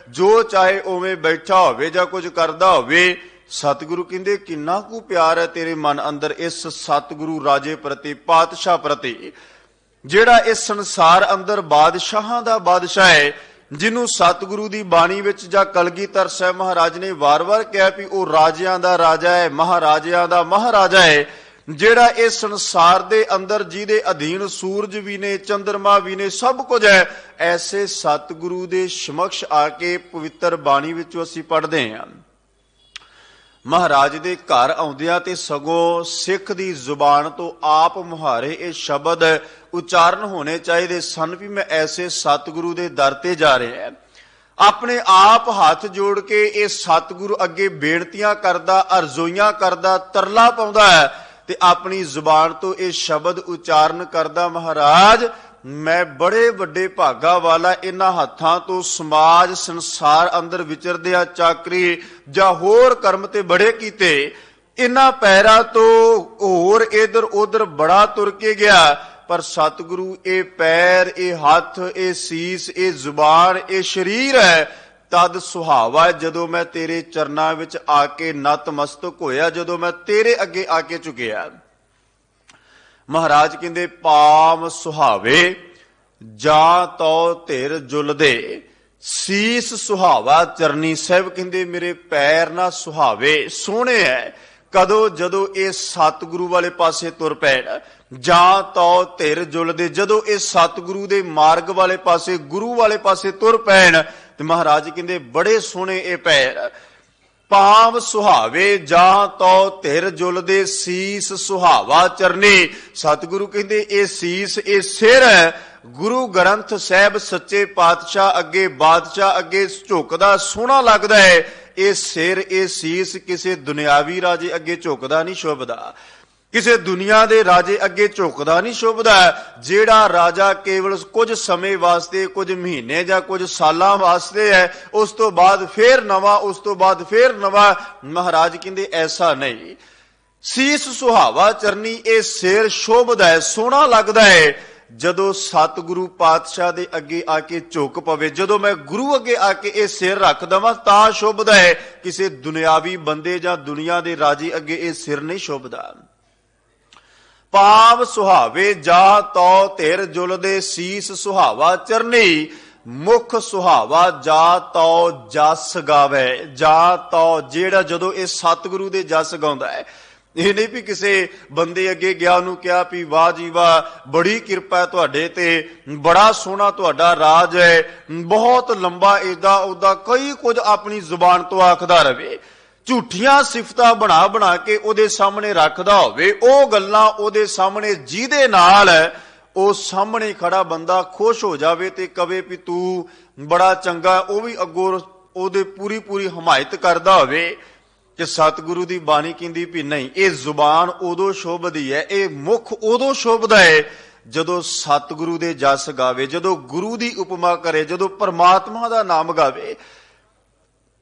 ਜੋ ਚਾਹੇ ਉਵੇਂ ਬੈਠਾ ਹੋਵੇ ਜਾਂ ਕੁਝ ਕਰਦਾ ਹੋਵੇ। ਸਤਿਗੁਰੂ ਕਹਿੰਦੇ ਕਿੰਨਾ ਕੁ ਪਿਆਰ ਹੈ ਤੇਰੇ ਮਨ ਅੰਦਰ ਇਸ ਸਤਿਗੁਰੂ ਰਾਜੇ ਪ੍ਰਤੀ, ਪਾਤਸ਼ਾਹ ਪ੍ਰਤੀ, ਜਿਹੜਾ ਇਸ ਸੰਸਾਰ ਅੰਦਰ ਬਾਦਸ਼ਾਹਾਂ ਦਾ ਬਾਦਸ਼ਾਹ ਹੈ, ਜਿਹਨੂੰ ਸਤਿਗੁਰੂ ਦੀ ਬਾਣੀ ਵਿੱਚ ਜਾਂ ਕਲਗੀਧਰ ਸਾਹਿਬ ਮਹਾਰਾਜ ਨੇ ਵਾਰ-ਵਾਰ ਕਿਹਾ ਵੀ ਉਹ ਰਾਜਿਆਂ ਦਾ ਰਾਜਾ ਹੈ, ਮਹਾਰਾਜਿਆਂ ਦਾ ਮਹਾਰਾਜਾ ਹੈ, ਜਿਹੜਾ ਇਸ ਸੰਸਾਰ ਦੇ ਅੰਦਰ ਜਿਹਦੇ ਅਧੀਨ ਸੂਰਜ ਵੀ ਨੇ, ਚੰਦਰਮਾ ਵੀ ਨੇ, ਸਭ ਕੁਝ ਹੈ। ਐਸੇ ਸਤਿਗੁਰੂ ਦੇ ਸਮਕਸ਼ ਆ ਕੇ ਪਵਿੱਤਰ ਬਾਣੀ ਵਿੱਚੋਂ ਅਸੀਂ ਪੜ੍ਹਦੇ ਹਾਂ। ਮਹਾਰਾਜ ਦੇ ਘਰ ਆਉਂਦਿਆਂ ਤੇ ਸਗੋਂ ਸਿੱਖ ਦੀ ਜ਼ੁਬਾਨ ਤੋਂ ਆਪ ਮੁਹਾਰੇ ਇਹ ਸ਼ਬਦ ਉਚਾਰਨ ਹੋਣੇ ਚਾਹੀਦੇ ਸਨ ਵੀ ਮੈਂ ਐਸੇ ਸਤਿਗੁਰੂ ਦੇ ਦਰ ਤੇ ਜਾ ਰਿਹਾ। ਆਪਣੇ ਆਪ ਹੱਥ ਜੋੜ ਕੇ ਇਹ ਸਤਿਗੁਰੂ ਅੱਗੇ ਬੇਨਤੀਆਂ ਕਰਦਾ, ਅਰਜ਼ੋਈਆਂ ਕਰਦਾ, ਤਰਲਾ ਪਾਉਂਦਾ ਹੈ ਤੇ ਆਪਣੀ ਜ਼ੁਬਾਨ ਤੋਂ ਇਹ ਸ਼ਬਦ ਉਚਾਰਨ ਕਰਦਾ, ਮਹਾਰਾਜ ਮੈਂ ਬੜੇ ਵੱਡੇ ਭਾਗਾ ਵਾਲਾ, ਇਹਨਾਂ ਹੱਥਾਂ ਤੋਂ ਸਮਾਜ ਸੰਸਾਰ ਅੰਦਰ ਵਿਚਰਦਿਆਂ ਚਾਕਰੀ ਜਾਂ ਹੋਰ ਕਰਮ ਤੇ ਬੜੇ ਕੀਤੇ, ਇਹਨਾਂ ਪੈਰਾਂ ਤੋਂ ਹੋਰ ਇਧਰ ਉਧਰ ਬੜਾ ਤੁਰ ਕੇ ਗਿਆ, ਪਰ ਸਤਿਗੁਰੂ ਇਹ ਪੈਰ, ਇਹ ਹੱਥ, ਇਹ ਸੀਸ, ਇਹ ਜ਼ੁਬਾਨ, ਇਹ ਸਰੀਰ ਹੈ ਤਦ ਸੁਹਾਵਾ ਜਦੋਂ ਮੈਂ ਤੇਰੇ ਚਰਨਾਂ ਵਿੱਚ ਆ ਕੇ ਨਤਮਸਤਕ ਹੋਇਆ, ਜਦੋਂ ਮੈਂ ਤੇਰੇ ਅੱਗੇ ਆ ਕੇ ਝੁਕਿਆ। ਮਹਾਰਾਜ ਕਹਿੰਦੇ ਪਾਮ ਸੁਹਾਵੇ ਜਾਂ ਤੋ ਧਿਰ ਜੁਲਦੇ, ਸੀਸ ਸੁਹਾਵਾ ਚਰਨੀ। ਸਾਹਿਬ ਕਹਿੰਦੇ ਮੇਰੇ ਪੈਰ ਨਾ ਸੁਹਾਵੇ, ਸੋਹਣੇ ਹੈ ਕਦੋਂ ਜਦੋਂ ਇਹ ਸਤਿਗੁਰੂ ਵਾਲੇ ਪਾਸੇ ਤੁਰ ਪੈਣ, ਜਾਂ ਤੋ ਧਿਰ ਜੁਲਦੇ, ਜਦੋਂ ਇਹ ਸਤਿਗੁਰੂ ਦੇ ਮਾਰਗ ਵਾਲੇ ਪਾਸੇ, ਗੁਰੂ ਵਾਲੇ ਪਾਸੇ ਤੁਰ ਪੈਣ ਤੇ ਮਹਾਰਾਜ ਕਹਿੰਦੇ ਬੜੇ ਸੋਹਣੇ ਇਹ ਪੈਰ। ਪਾਮ ਸੁਹਾਵੇ ਜਾਂ ਤੋ ਧਿਰ ਜੁਲਦੇ, ਸੀਸ ਸੁਹਾਵਾ ਚਰਨੀ। ਸਤਿਗੁਰੂ ਕਹਿੰਦੇ ਇਹ ਸੀਸ, ਇਹ ਸਿਰ ਗੁਰੂ ਗ੍ਰੰਥ ਸਾਹਿਬ ਸੱਚੇ ਪਾਤਸ਼ਾਹ ਅੱਗੇ, ਬਾਦਸ਼ਾਹ ਅੱਗੇ ਝੁਕਦਾ ਸੋਹਣਾ ਲੱਗਦਾ ਹੈ। ਇਹ ਸਿਰ, ਇਹ ਸੀਸ ਕਿਸੇ ਦੁਨਿਆਵੀ ਰਾਜੇ ਅੱਗੇ ਝੁਕਦਾ ਨਹੀਂ ਸ਼ੋਭਦਾ, ਕਿਸੇ ਦੁਨੀਆ ਦੇ ਰਾਜੇ ਅੱਗੇ ਝੁਕਦਾ ਨਹੀਂ ਸ਼ੋਭਦਾ। ਜਿਹੜਾ ਰਾਜਾ ਕੇਵਲ ਕੁਝ ਸਮੇਂ ਵਾਸਤੇ, ਕੁਝ ਮਹੀਨੇ ਜਾਂ ਕੁਝ ਸਾਲਾਂ ਵਾਸਤੇ ਹੈ, ਉਸ ਤੋਂ ਬਾਅਦ ਫੇਰ ਨਵਾਂ, ਉਸ ਤੋਂ ਬਾਅਦ ਫੇਰ ਨਵਾਂ। ਮਹਾਰਾਜ ਕਹਿੰਦੇ ਐਸਾ ਨਹੀਂ। ਸੀਸ ਸੁਹਾਵਾ ਚਰਨੀ, ਇਹ ਸਿਰ ਸ਼ੋਭਦਾ ਹੈ, ਸੋਹਣਾ ਲੱਗਦਾ ਹੈ ਜਦੋਂ ਸਤਿਗੁਰੂ ਪਾਤਸ਼ਾਹ ਦੇ ਅੱਗੇ ਆ ਕੇ ਝੁਕ ਪਵੇ, ਜਦੋਂ ਮੈਂ ਗੁਰੂ ਅੱਗੇ ਆ ਕੇ ਇਹ ਸਿਰ ਰੱਖ ਦਵਾਂ ਤਾਂ ਸ਼ੋਭਦਾ ਹੈ। ਕਿਸੇ ਦੁਨਿਆਵੀ ਬੰਦੇ ਜਾਂ ਦੁਨੀਆ ਦੇ ਰਾਜੇ ਅੱਗੇ ਇਹ ਸਿਰ ਨਹੀਂ ਸ਼ੋਭਦਾ। ਪਾਵ ਸੁਹਾਵੇ ਜਾਂ ਤੋ ਧਿਰ ਜੁਲਦੇ, ਸੀਸ ਸੁਹਾਵਾ ਚਰਨੀ। ਮੁਖ ਸੁਹਾਵਾ ਜਾਂ ਤੋ ਜਸ ਗਾਵੇ, ਜਾਂ ਤੋ ਜਿਹੜਾ ਜਦੋਂ ਇਹ ਸਤਿਗੁਰੂ ਦੇ ਜਸ ਗਾਉਂਦਾ ਹੈ, ਇਹ ਨਹੀਂ ਵੀ ਕਿਸੇ ਬੰਦੇ ਅੱਗੇ ਗਿਆ ਉਹਨੂੰ ਕਿਹਾ ਵੀ ਵਾਹ ਜੀ ਵਾਹ ਬੜੀ ਕਿਰਪਾ ਹੈ ਤੁਹਾਡੇ ਤੇ, ਬੜਾ ਸੋਹਣਾ ਤੁਹਾਡਾ ਰਾਜ ਹੈ, ਬਹੁਤ ਲੰਬਾ ਏਦਾਂ ਉਹਦਾ ਕਈ ਕੁਝ ਆਪਣੀ ਜ਼ੁਬਾਨ ਤੋਂ ਆਖਦਾ ਰਵੇ, ਝੂਠੀਆਂ ਸਿਫਤਾਂ ਬਣਾ ਬਣਾ ਕੇ ਉਹਦੇ ਸਾਹਮਣੇ ਰੱਖਦਾ ਹੋਵੇ, ਉਹ ਗੱਲਾਂ ਉਹਦੇ ਸਾਹਮਣੇ ਜਿਹਦੇ ਨਾਲ ਉਹ ਸਾਹਮਣੇ ਖੜਾ ਬੰਦਾ ਖੁਸ਼ ਹੋ ਜਾਵੇ ਤੇ ਕਵੇ ਵੀ ਤੂੰ ਬੜਾ ਚੰਗਾ, ਉਹ ਵੀ ਅੱਗੋਂ ਉਹਦੇ ਪੂਰੀ ਪੂਰੀ ਹਮਾਇਤ ਕਰਦਾ ਹੋਵੇ। ਕਿ ਸਤਿਗੁਰੂ ਦੀ ਬਾਣੀ ਕਹਿੰਦੀ ਵੀ ਨਹੀਂ, ਇਹ ਜ਼ੁਬਾਨ ਉਦੋਂ ਸ਼ੋਭਦੀ ਹੈ, ਇਹ ਮੁਖ ਉਦੋਂ ਸ਼ੋਭਦਾ ਹੈ ਜਦੋਂ ਸਤਿਗੁਰੂ ਦੇ ਜਸ ਗਾਵੇ, ਜਦੋਂ ਗੁਰੂ ਦੀ ਉਪਮਾ ਕਰੇ, ਜਦੋਂ ਪਰਮਾਤਮਾ ਦਾ ਨਾਮ ਗਾਵੇ।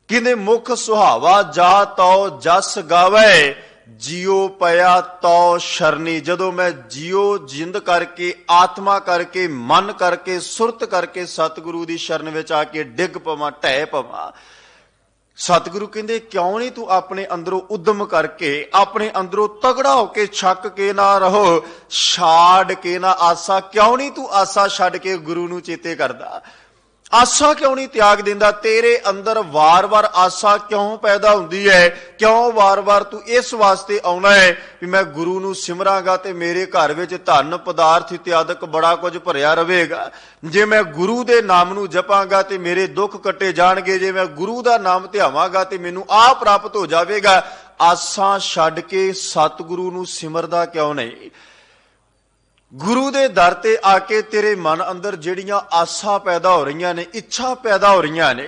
ਕਹਿੰਦੇ ਮੁਖ ਸੁਹਾਵਾ ਜਾ ਤਉ ਜਸ ਗਾਵੇ, ਜਿਉ ਪਿਆ ਤਉ ਸ਼ਰਨੀ। ਜਦੋਂ ਮੈਂ ਜਿਉ ਜਿੰਦ ਕਰਕੇ, ਆਤਮਾ ਕਰਕੇ, ਮਨ ਕਰਕੇ, ਸੁਰਤ ਕਰਕੇ ਸਤਿਗੁਰੂ ਦੀ ਸ਼ਰਨ ਵਿੱਚ ਆ ਕੇ ਡਿੱਗ ਪਵਾਂ, ਢਹਿ ਪਵਾਂ। ਸਤਿਗੁਰੂ ਕਹਿੰਦੇ ਕਿਉਂ ਨਹੀਂ ਤੂੰ ਆਪਣੇ ਅੰਦਰੋਂ ਉਦਮ ਕਰਕੇ, ਆਪਣੇ ਅੰਦਰੋਂ ਤਗੜਾ ਹੋ ਕੇ ਛੱਕ ਕੇ ਨਾ ਰਹੋ, ਛਾੜ ਕੇ ਨਾ ਆਸਾ, ਕਿਉਂ ਨਹੀਂ ਤੂੰ ਆਸਾ ਛੱਡ ਕੇ ਗੁਰੂ ਨੂੰ ਚੇਤੇ ਕਰਦਾ, ਆਸਾ ਕਿਉਂ ਨਹੀਂ ਤਿਆਗ ਦਿੰਦਾ? ਤੇਰੇ ਅੰਦਰ ਵਾਰ-ਵਾਰ ਆਸਾ ਕਿਉਂ ਪੈਦਾ ਹੁੰਦੀ ਹੈ? ਕਿਉਂ ਵਾਰ-ਵਾਰ ਤੂੰ ਇਸ ਵਾਸਤੇ ਆਉਣਾ ਹੈ ਵੀ ਮੈਂ ਗੁਰੂ ਨੂੰ ਸਿਮਰਾਂਗਾ ਤੇ ਮੇਰੇ ਘਰ ਵਿੱਚ ਧਨ ਪਦਾਰਥ ਇਤਿਆਦਿਕ ਬੜਾ ਕੁਝ ਭਰਿਆ ਰਹੇਗਾ, ਜੇ ਮੈਂ ਗੁਰੂ ਦੇ ਨਾਮ ਨੂੰ ਜਪਾਂਗਾ ਤੇ ਮੇਰੇ ਦੁੱਖ ਕੱਟੇ ਜਾਣਗੇ, ਜੇ ਮੈਂ ਗੁਰੂ ਦਾ ਨਾਮ ਧਿਆਵਾਂਗਾ ਤੇ ਮੈਨੂੰ ਆਹ ਪ੍ਰਾਪਤ ਹੋ ਜਾਵੇਗਾ। ਆਸਾਂ ਛੱਡ ਕੇ ਸਤਿਗੁਰੂ ਨੂੰ ਸਿਮਰਦਾ ਕਿਉਂ ਨਹੀਂ? ਗੁਰੂ ਦੇ ਦਰ ਤੇ ਆ ਕੇ ਤੇਰੇ ਮਨ ਅੰਦਰ ਜਿਹੜੀਆਂ ਆਸਾਂ ਪੈਦਾ ਹੋ ਰਹੀਆਂ ਨੇ, ਇੱਛਾ ਪੈਦਾ ਹੋ ਰਹੀਆਂ ਨੇ,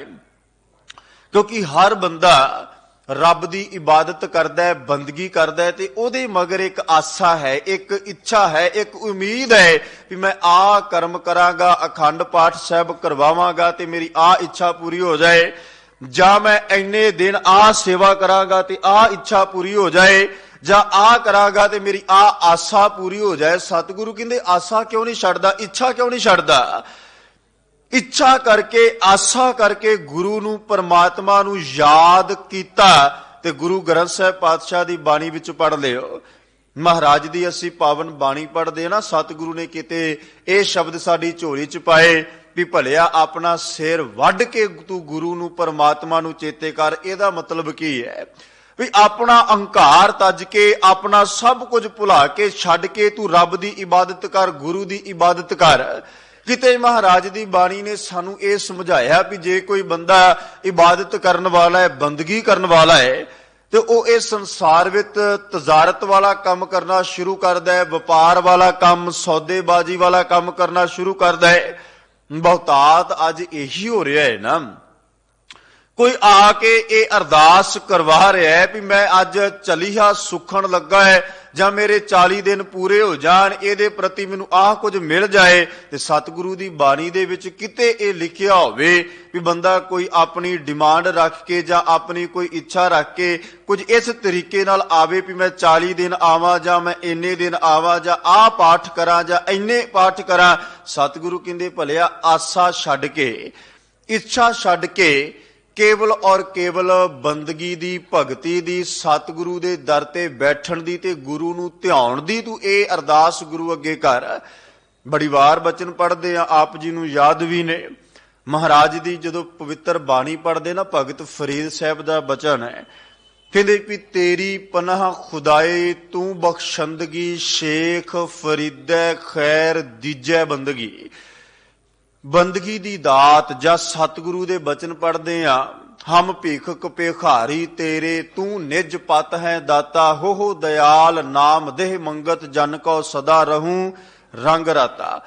ਕਿਉਂਕਿ ਹਰ ਬੰਦਾ ਰੱਬ ਦੀ ਇਬਾਦਤ ਕਰਦਾ ਹੈ, ਬੰਦਗੀ ਕਰਦਾ ਹੈ ਤੇ ਉਹਦੇ ਮਗਰ ਇੱਕ ਆਸਾ ਹੈ, ਇੱਕ ਇੱਛਾ ਹੈ, ਇੱਕ ਉਮੀਦ ਹੈ ਵੀ ਮੈਂ ਆਹ ਕਰਮ ਕਰਾਂਗਾ, ਅਖੰਡ ਪਾਠ ਸਾਹਿਬ ਕਰਵਾਵਾਂਗਾ ਤੇ ਮੇਰੀ ਆਹ ਇੱਛਾ ਪੂਰੀ ਹੋ ਜਾਏ, ਜਾਂ ਮੈਂ ਇੰਨੇ ਦਿਨ ਆਹ ਸੇਵਾ ਕਰਾਂਗਾ ਤੇ ਆਹ ਇੱਛਾ ਪੂਰੀ ਹੋ ਜਾਏ, ਜਾਂ ਆ ਕਰਾਂਗਾ ਤੇ ਮੇਰੀ ਆ ਆਸਾ ਪੂਰੀ ਹੋ ਜਾਏ। ਸਤਿਗੁਰੂ ਕਹਿੰਦੇ ਆਸਾ ਕਿਉਂ ਨਹੀਂ ਛੱਡਦਾ, ਇੱਛਾ ਕਿਉਂ ਨਹੀਂ ਛੱਡਦਾ? ਇੱਛਾ ਕਰਕੇ, ਆਸਾ ਕਰਕੇ ਗੁਰੂ ਨੂੰ, ਪਰਮਾਤਮਾ ਨੂੰ ਯਾਦ ਕੀਤਾ ਤੇ ਗੁਰੂ ਗ੍ਰੰਥ ਸਾਹਿਬ ਪਾਤਸ਼ਾਹ ਦੀ ਬਾਣੀ ਵਿੱਚ ਪੜ੍ਹ ਲਿਓ। ਮਹਾਰਾਜ ਦੀ ਅਸੀਂ ਪਾਵਨ ਬਾਣੀ ਪੜ੍ਹਦੇ ਨਾ, ਸਤਿਗੁਰੂ ਨੇ ਕਿਤੇ ਇਹ ਸ਼ਬਦ ਸਾਡੀ ਝੋਲੀ ਚ ਪਾਏ ਵੀ ਭਲਿਆ ਆਪਣਾ ਸਿਰ ਵੱਢ ਕੇ ਤੂੰ ਗੁਰੂ ਨੂੰ, ਪਰਮਾਤਮਾ ਨੂੰ ਚੇਤੇ ਕਰ। ਇਹਦਾ ਮਤਲਬ ਕੀ ਹੈ? ਵੀ ਆਪਣਾ ਅਹੰਕਾਰ ਤੱਜ ਕੇ, ਆਪਣਾ ਸਭ ਕੁਝ ਭੁਲਾ ਕੇ, ਛੱਡ ਕੇ ਤੂੰ ਰੱਬ ਦੀ ਇਬਾਦਤ ਕਰ, ਗੁਰੂ ਦੀ ਇਬਾਦਤ ਕਰ। ਕਿਤੇ ਮਹਾਰਾਜ ਦੀ ਬਾਣੀ ਨੇ ਸਾਨੂੰ ਇਹ ਸਮਝਾਇਆ ਵੀ ਜੇ ਕੋਈ ਬੰਦਾ ਇਬਾਦਤ ਕਰਨ ਵਾਲਾ ਹੈ, ਬੰਦਗੀ ਕਰਨ ਵਾਲਾ ਹੈ, ਤੇ ਉਹ ਇਸ ਸੰਸਾਰ ਵਿੱਚ ਤਜਾਰਤ ਵਾਲਾ ਕੰਮ ਕਰਨਾ ਸ਼ੁਰੂ ਕਰਦਾ ਹੈ, ਵਪਾਰ ਵਾਲਾ ਕੰਮ, ਸੌਦੇਬਾਜ਼ੀ ਵਾਲਾ ਕੰਮ ਕਰਨਾ ਸ਼ੁਰੂ ਕਰਦਾ ਹੈ। ਬਹੁਤਾਤ ਅੱਜ ਇਹੀ ਹੋ ਰਿਹਾ ਹੈ ਨਾ, ਕੋਈ ਆ ਕੇ ਇਹ ਅਰਦਾਸ ਕਰਵਾ ਰਿਹਾ ਹੈ ਵੀ ਮੈਂ ਅੱਜ ਚਲੀਹਾ ਸੁਖਣ ਲੱਗਾ ਹੈ, ਜਾਂ ਮੇਰੇ 40 ਦਿਨ ਪੂਰੇ ਹੋ ਜਾਣ, ਇਹਦੇ ਪ੍ਰਤੀ ਮੈਨੂੰ ਆਹ ਕੁਝ ਮਿਲ ਜਾਏ। ਤੇ ਸਤਿਗੁਰੂ ਦੀ ਬਾਣੀ ਦੇ ਵਿੱਚ ਕਿਤੇ ਇਹ ਲਿਖਿਆ ਹੋਵੇ ਵੀ ਬੰਦਾ ਕੋਈ ਆਪਣੀ ਡਿਮਾਂਡ ਰੱਖ ਕੇ ਜਾਂ ਆਪਣੀ ਕੋਈ ਇੱਛਾ ਰੱਖ ਕੇ ਕੁਝ ਇਸ ਤਰੀਕੇ ਨਾਲ ਆਵੇ ਵੀ ਮੈਂ 40 ਦਿਨ ਆਵਾਂ, ਜਾਂ ਮੈਂ ਇੰਨੇ ਦਿਨ ਆਵਾਂ, ਜਾਂ ਆਹ ਪਾਠ ਕਰਾਂ, ਜਾਂ ਇੰਨੇ ਪਾਠ ਕਰਾਂ। ਸਤਿਗੁਰੂ ਕਹਿੰਦੇ ਭਲਿਆ ਆਸਾ ਛੱਡ ਕੇ, ਇੱਛਾ ਛੱਡ ਕੇ, ਕੇਵਲ ਔਰ ਕੇਵਲ ਬੰਦਗੀ ਦੀ, ਭਗਤੀ ਦੀ, ਸਤਿਗੁਰੂ ਦੇ ਦਰ ਤੇ ਬੈਠਣ ਦੀ ਤੇ ਗੁਰੂ ਨੂੰ ਧਿਆਉਣ ਦੀ ਤੂੰ ਇਹ ਅਰਦਾਸ ਗੁਰੂ ਅੱਗੇ ਕਰ। ਬੜੀ ਵਾਰ ਬਚਨ ਪੜ੍ਹਦੇ ਆ, ਆਪ ਜੀ ਨੂੰ ਯਾਦ ਵੀ ਨੇ। ਮਹਾਰਾਜ ਦੀ ਜਦੋਂ ਪਵਿੱਤਰ ਬਾਣੀ ਪੜ੍ਹਦੇ ਨਾ, ਭਗਤ ਫਰੀਦ ਸਾਹਿਬ ਦਾ ਬਚਨ ਹੈ, ਕਹਿੰਦੇ ਵੀ ਤੇਰੀ ਪਨਾਹ ਖੁਦਾਏ ਤੂੰ ਬਖਸ਼ੰਦਗੀ, ਸ਼ੇਖ ਫਰੀਦੈ ਖੈਰ ਦੀਜੈ ਬੰਦਗੀ। ਬੰਦਗੀ ਦੀ ਦਾਤ ਜਾਂ ਸਤਿਗੁਰੂ ਦੇ ਬਚਨ ਪੜ੍ਹਦੇ ਆ, ਹਮ ਭੀਖਕ ਭਿਖਾਰੀ ਤੇਰੇ ਤੂੰ ਨਿਜ ਪਤ ਹੈ ਦਾਤਾ, ਹੋ ਦਇਆਲ ਨਾਮ ਦੇਹ ਮੰਗਤ ਜਨ ਕੋ ਸਦਾ ਰਹੂੰ ਰੰਗ ਰਾਤਾ।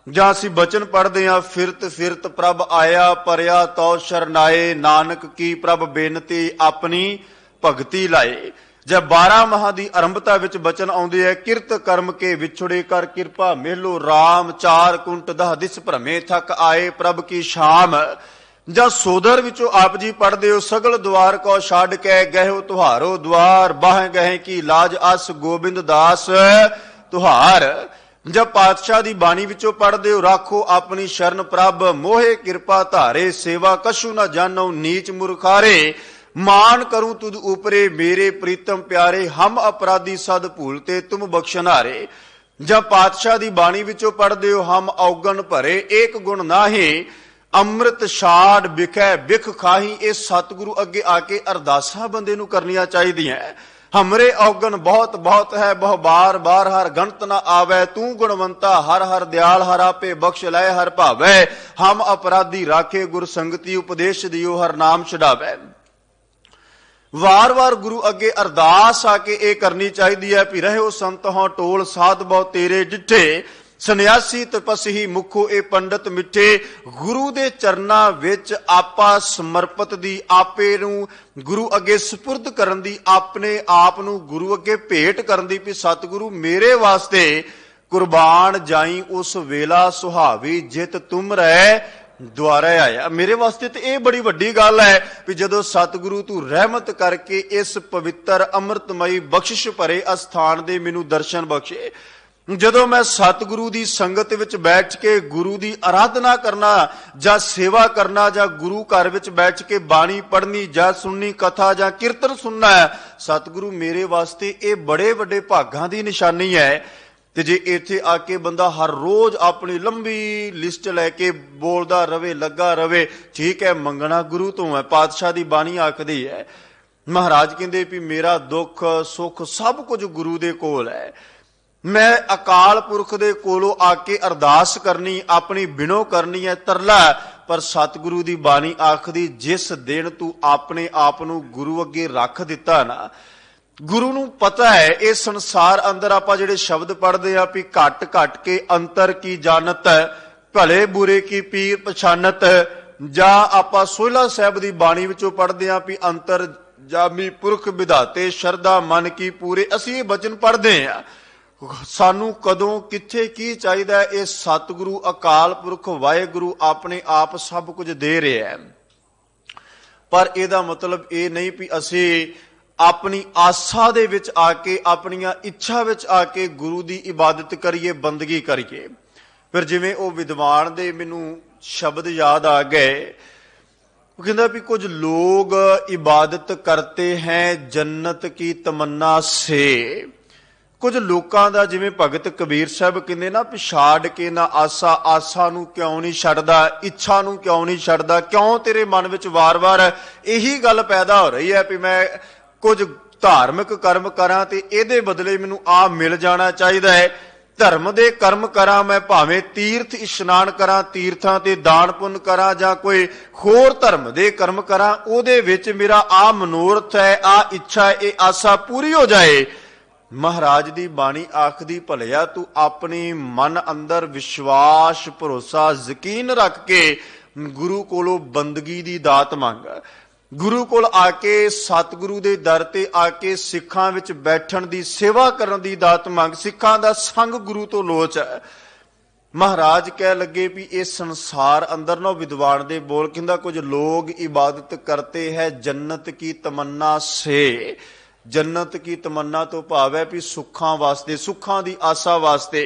ਜਾਂ ਅਸੀਂ ਬਚਨ ਪੜ੍ਹਦੇ ਆ, ਫਿਰਤ ਫਿਰਤ ਪ੍ਰਭ ਆਇਆ ਪਰਿਆ ਤਉ ਸ਼ਰਨਾਏ, ਨਾਨਕ ਕੀ ਪ੍ਰਭ ਬੇਨਤੀ ਆਪਣੀ ਭਗਤੀ ਲਾਏ। ਜਾਂ 12 ਮਹਾ ਦੀ ਆਰੰਭਤਾ ਵਿੱਚ ਬਚਨ ਆਉਂਦੇ ਹੈ, ਕਿਰਤ ਕਰਮ ਕੇ ਵਿਛੜੇ ਕਰ ਕਿਰਪਾ ਮੇਲੋ ਰਾਮ, 4 ਕੁੰਟ 10 ਦਿਸ ਭ੍ਰਮੇ ਥਕ ਆਏ ਪ੍ਰਭ ਕੀ ਸ਼ਾਮ। ਜਾਂ ਸੋਦਰ ਵਿੱਚੋਂ ਆਪ ਜੀ ਪੜ੍ਹਦੇ ਹੋ, ਸਗਲ ਦੁਆਰ ਕੋ ਛੱਡ ਕੇ ਗਹਿਓ ਤੁਹਾਰੋ ਦੁਆਰ, ਬਾਹ ਗਹਿ ਕੀ ਲਾਜ ਅਸ ਗੋਬਿੰਦ ਦਾਸ ਤੁਹਾਰ। ਜਾਂ ਪਾਤਸ਼ਾਹ ਦੀ ਬਾਣੀ ਵਿੱਚੋਂ ਪੜ੍ਹਦੇ ਹੋ, ਰਾਖੋ ਆਪਣੀ ਸ਼ਰਨ ਪ੍ਰਭ ਮੋਹੇ ਕਿਰਪਾ ਧਾਰੇ, ਸੇਵਾ ਕਛੂ ਨਾ ਜਾਣੋ ਨੀਚ ਮੁਰਖਾਰੇ, ਮਾਨ ਕਰੂੰ ਤੁਧ ਉਪਰੇ ਮੇਰੇ ਪ੍ਰੀਤਮ ਪਿਆਰੇ, ਹਮ ਅਪਰਾਧੀ ਸਦ ਭੂਲਤੇ ਤੁਮ ਬਖਸ਼ਨਾਰੇ। ਜਾਂ ਪਾਤਸ਼ਾਹ ਦੀ ਬਾਣੀ ਵਿੱਚੋਂ ਪੜ੍ਹਦੇ ਹੋ, ਹਮ ਔਗਣ ਭਰੇ ਏਕ ਗੁਣ ਨਾਹੀ, ਅੰਮ੍ਰਿਤ ਛਾੜ ਵਿਖੈ ਵਿਖ ਖਾਹੀ। ਇਹ ਸਤਿਗੁਰੂ ਅੱਗੇ ਆ ਕੇ ਅਰਦਾਸਾਂ ਬੰਦੇ ਨੂੰ ਕਰਨੀਆਂ ਚਾਹੀਦੀਆਂ। हमरे औगन बहुत बहुत है, बहु बार बार हर गणत न आवे। तू गुणवंता हर हर दयाल, हर आपे बख्श लय हर भावे। हम अपराधी राखे गुर संगति, उपदेश दियो हर नाम छड़ावे। वार वार गुरु अगे अरदास आके ये करनी चाहिए है भी रहो संत हों टोल, साध बहु तेरे डिठे। सन्यासी तपस्वी मुखो ए पंडित मिठे। गुरु दे चरना विच आपा समर्पित दी, आपे नूं गुरु अगे सुपुर्द करन दी, अपने आप नूं गुरु अगे भेंट करन दी भी सतगुरु मेरे वास्ते कुर्बान जाई। उस वेला सुहावी जित तुम रहे द्वारे आया। मेरे वास्ते तो यह बड़ी वड्डी गल है भी जदों सतगुरु तू रहमत करके इस पवित्र अमृतमयी बख्शिश भरे अस्थान दे मैनू दर्शन बख्शे। जदों मैं सतगुरु की संगत विच बैठ के गुरु की आराधना करना जां सेवा करना, जां गुरु घर विच बैठ के बाणी पढ़नी जां सुननी, कथा जां कीर्तन सुनना है, सतगुरु मेरे वास्ते ये बड़े बड़े भागां की निशानी है। ते जे इत्थे आके बंदा हर रोज अपनी लंबी लिस्ट लैके बोलदा रवे, लगा रवे, ठीक है मंगना गुरु तो है। पातशाह की बाणी आखदी है, महाराज कहंदे भी मेरा दुख सुख सब कुछ गुरु दे कोल है। मैं अकाल पुरख दे कोलों आके अरदास करनी, अपनी बिनो करनी है तरला। पर सतगुरु दी बाणी आखदी जिस दिन तू अपने आप नूं गुरु अगे रख दिता ना, गुरु नूं पता है इस संसार अंदर आपां जिहड़े शब्द पढ़दे आ भी घट घट के अंतर की जानत, भले बुरे की पीर पछानत, जां आपां सोहला साहिब दी बाणी विचों पढ़दे आ भी अंतर जामी पुरख विधाते शरदा मन की पूरे। असीं ये वचन पढ़दे आ, सानू कदों किथे की चाहिए, ये सतगुरु अकाल पुरख वाहेगुरु अपने आप सब कुछ दे रहा है। पर यदा मतलब ये नहीं भी असी अपनी आसा दे विच आके, अपनिया इच्छा विच आके गुरु की इबादत करिए, बंदगी करिए। फिर जिवें वो विद्वान दे मैनू शब्द याद आ गए, वो कहता भी कुछ लोग इबादत करते हैं जन्नत की तमन्ना से। कुछ लोगों का जिवें भगत कबीर साहब कहते ना भी छाड़ के ना आसा, आसा नूं क्यों नहीं छड्डदा, इच्छा नूं क्यों नहीं छड्डदा, क्यों तेरे मन विच वार वार यही गल पैदा हो रही है भी मैं कुछ धार्मिक कर्म करा ते इहदे बदले मैनूं आ मिल जाना चाहिए है। धर्म दे कर्म करा, मैं भावें तीर्थ इशनान करा, तीर्थां ते दान पुण्य करा, जां कोई होर धर्म दे कर्म करा, उहदे विच मेरा आ मनोरथ है, आ इच्छा है, ये आसा पूरी हो जाए। महाराज दी बाणी आखदी भलिया तू अपने मन अंदर विश्वास भरोसा यकीन रख के गुरु कोलों बंदगी दी दात मंग। गुरु कोल आके सतगुरु दे दर ते आके सिखां विच बैठण दी सेवा करन दी दात मंग। सिखां दा संग गुरु तो लोच है। महाराज कह लगे भी इस संसार अंदर ना विद्वान दे बोल कहंदा कुछ लोग इबादत करते हैं जन्नत की तमन्ना से। जन्नत की तमन्ना तो भाव है भी सुखां वास्ते, सुखां दी आसा वास्ते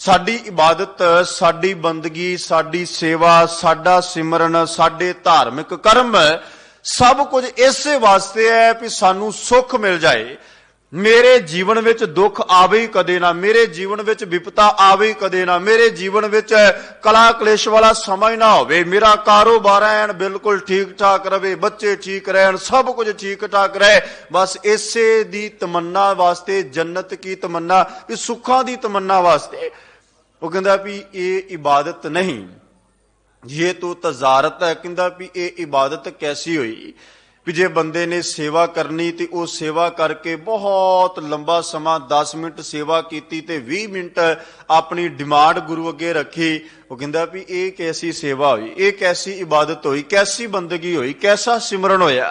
साडी इबादत, साडी बंदगी, साडी सेवा, साडा सिमरन, साडे धार्मिक कर्म सब कुछ इस वास्ते है भी सानू सुख मिल जाए। मेरे जीवन विच दुख आवे ही कदे ना, मेरे जीवन विच विपता आवे ही कदे ना, मेरे जीवन विच कला क्लेश वाला समय ना होवे, मेरा कारोबार ऐन बिल्कुल ठीक ठाक रहे, बच्चे ठीक रहन, सब कुछ ठीक ठाक रहे। बस इसे दी तमन्ना वास्ते, जन्नत की तमन्ना, सुखां दी तमन्ना वास्ते वो कहंदा भी ये इबादत नहीं, ये तो तजारत है। कहंदा भी ये इबादत कैसी हुई भी जे बंदे ने सेवा करनी तो वह सेवा करके बहुत लंबा समा 10 मिनट सेवा की ते 20 मिनट अपनी डिमांड गुरु अगे रखी। वो कहंदा भी ये कैसी सेवा हुई, ये कैसी इबादत हुई, कैसी बंदगी हुई, कैसा सिमरन होया।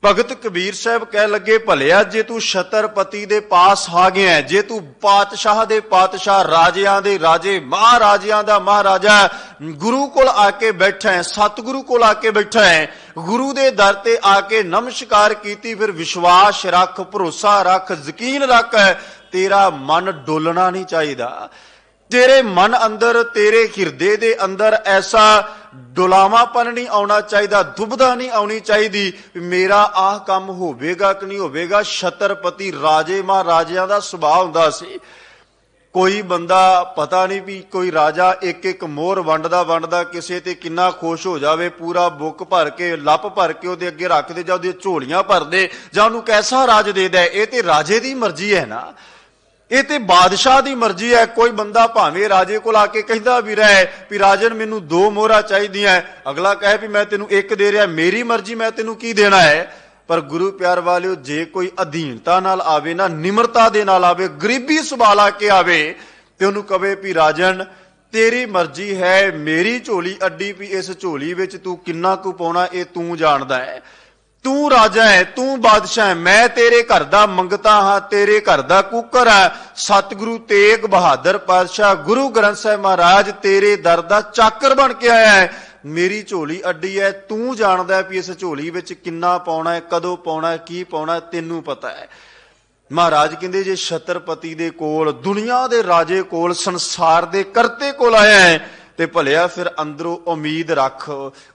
भगत कबीर साहब कह लगे भलिया जे तू छतरपति दे पास आ गया है, जे तू पातशाह दे पातशाह, राजियां दे राजे, महाराजियां दा महाराजा गुरु कोल आके बैठा है, सतगुरु कोल आके बैठा है, गुरु दे दर ते आके नमस्कार कीती, फिर विश्वास रख, भरोसा रख, यकीन रख, तेरा मन डोलना नहीं चाहिए। तेरे मन अंदर, तेरे हिरदे दे अंदर ऐसा डुलावापन नहीं आना चाहिए, दुबदा नहीं आनी चाहिए मेरा आह काम होवेगा कि नहीं होवेगा। छतरपति राजे महाराजियां दा सुभाव हुंदा सी, ਕੋਈ ਬੰਦਾ ਪਤਾ ਨਹੀਂ ਵੀ ਕੋਈ ਰਾਜਾ ਇੱਕ ਇੱਕ ਮੋਹਰ ਵੰਡਦਾ ਕਿਸੇ ਤੇ ਕਿੰਨਾ ਖੁਸ਼ ਹੋ ਜਾਵੇ, ਪੂਰਾ ਬੁੱਕ ਭਰ ਕੇ ਲੱਪ ਭਰ ਕੇ ਉਹਦੇ ਅੱਗੇ ਰੱਖ ਦੇ ਜਾਂ ਉਹਦੀਆਂ ਝੋਲੀਆਂ ਭਰ ਦੇ ਜਾਂ ਉਹਨੂੰ ਕੈਸਾ ਰਾਜ ਦੇ ਦੇ। ਇਹ ਤੇ ਰਾਜੇ ਦੀ ਮਰਜ਼ੀ ਹੈ ਨਾ, ਇਹ ਤੇ ਬਾਦਸ਼ਾਹ ਦੀ ਮਰਜ਼ੀ ਹੈ। ਕੋਈ ਬੰਦਾ ਭਾਵੇਂ ਰਾਜੇ ਕੋਲ ਆ ਕੇ ਕਹਿੰਦਾ ਵੀ ਰਹਿ ਵੀ ਰਾਜਨ ਮੈਨੂੰ 2 ਮੋਹਰਾਂ ਚਾਹੀਦੀਆਂ, ਅਗਲਾ ਕਹੇ ਵੀ ਮੈਂ ਤੈਨੂੰ 1 ਦੇ ਰਿਹਾ, ਮੇਰੀ ਮਰਜ਼ੀ, ਮੈਂ ਤੈਨੂੰ ਕੀ ਦੇਣਾ ਹੈ। ਪਰ ਗੁਰੂ ਪਿਆਰ ਵਾਲਿਓ, ਜੇ ਕੋਈ ਅਧੀਨਤਾ ਨਾਲ ਆਵੇ ਨਾ, ਨਿਮਰਤਾ ਦੇ ਨਾਲ ਆਵੇ, ਗਰੀਬੀ ਸੰਭਾਲ ਆ ਕੇ ਆਵੇ ਤੇ ਉਹਨੂੰ ਕਵੇ ਵੀ ਰਾਜਨ ਤੇਰੀ ਮਰਜ਼ੀ ਹੈ, ਮੇਰੀ ਝੋਲੀ ਅੱਡੀ ਵੀ ਇਸ ਝੋਲੀ ਵਿੱਚ ਤੂੰ ਕਿੰਨਾ ਕੁ ਪਾਉਣਾ ਇਹ ਤੂੰ ਜਾਣਦਾ ਹੈ, ਤੂੰ ਰਾਜਾ ਹੈ, ਤੂੰ ਬਾਦਸ਼ਾਹ ਹੈ, ਮੈਂ ਤੇਰੇ ਘਰ ਦਾ ਮੰਗਤਾ ਹਾਂ, ਤੇਰੇ ਘਰ ਦਾ ਕੂਕਰ ਹੈ। ਸਤਿਗੁਰੂ ਤੇਗ ਬਹਾਦਰ ਪਾਤਸ਼ਾਹ ਗੁਰੂ ਗ੍ਰੰਥ ਸਾਹਿਬ ਮਹਾਰਾਜ ਤੇਰੇ ਦਰ ਦਾ ਚਾਕਰ ਬਣ ਕੇ ਆਇਆ ਹੈ, ਮੇਰੀ ਝੋਲੀ ਅੱਡੀ ਹੈ, ਤੂੰ ਜਾਣਦਾ ਵੀ ਇਸ ਝੋਲੀ ਵਿੱਚ ਕਿੰਨਾ ਪਾਉਣਾ ਹੈ, ਕਦੋਂ ਪਾਉਣਾ ਹੈ, ਕੀ ਪਾਉਣਾ ਹੈ, ਤੈਨੂੰ ਪਤਾ ਹੈ। ਮਹਾਰਾਜ ਕਹਿੰਦੇ ਜੇ ਛਤਰਪਤੀ ਦੇ ਕੋਲ, ਦੁਨੀਆ ਦੇ ਰਾਜੇ ਕੋਲ, ਸੰਸਾਰ ਦੇ ਕਰਤੇ ਕੋਲ ਆਇਆ ਹੈ ਤੇ ਭਲਿਆ ਫਿਰ ਅੰਦਰੋਂ ਉਮੀਦ ਰੱਖ,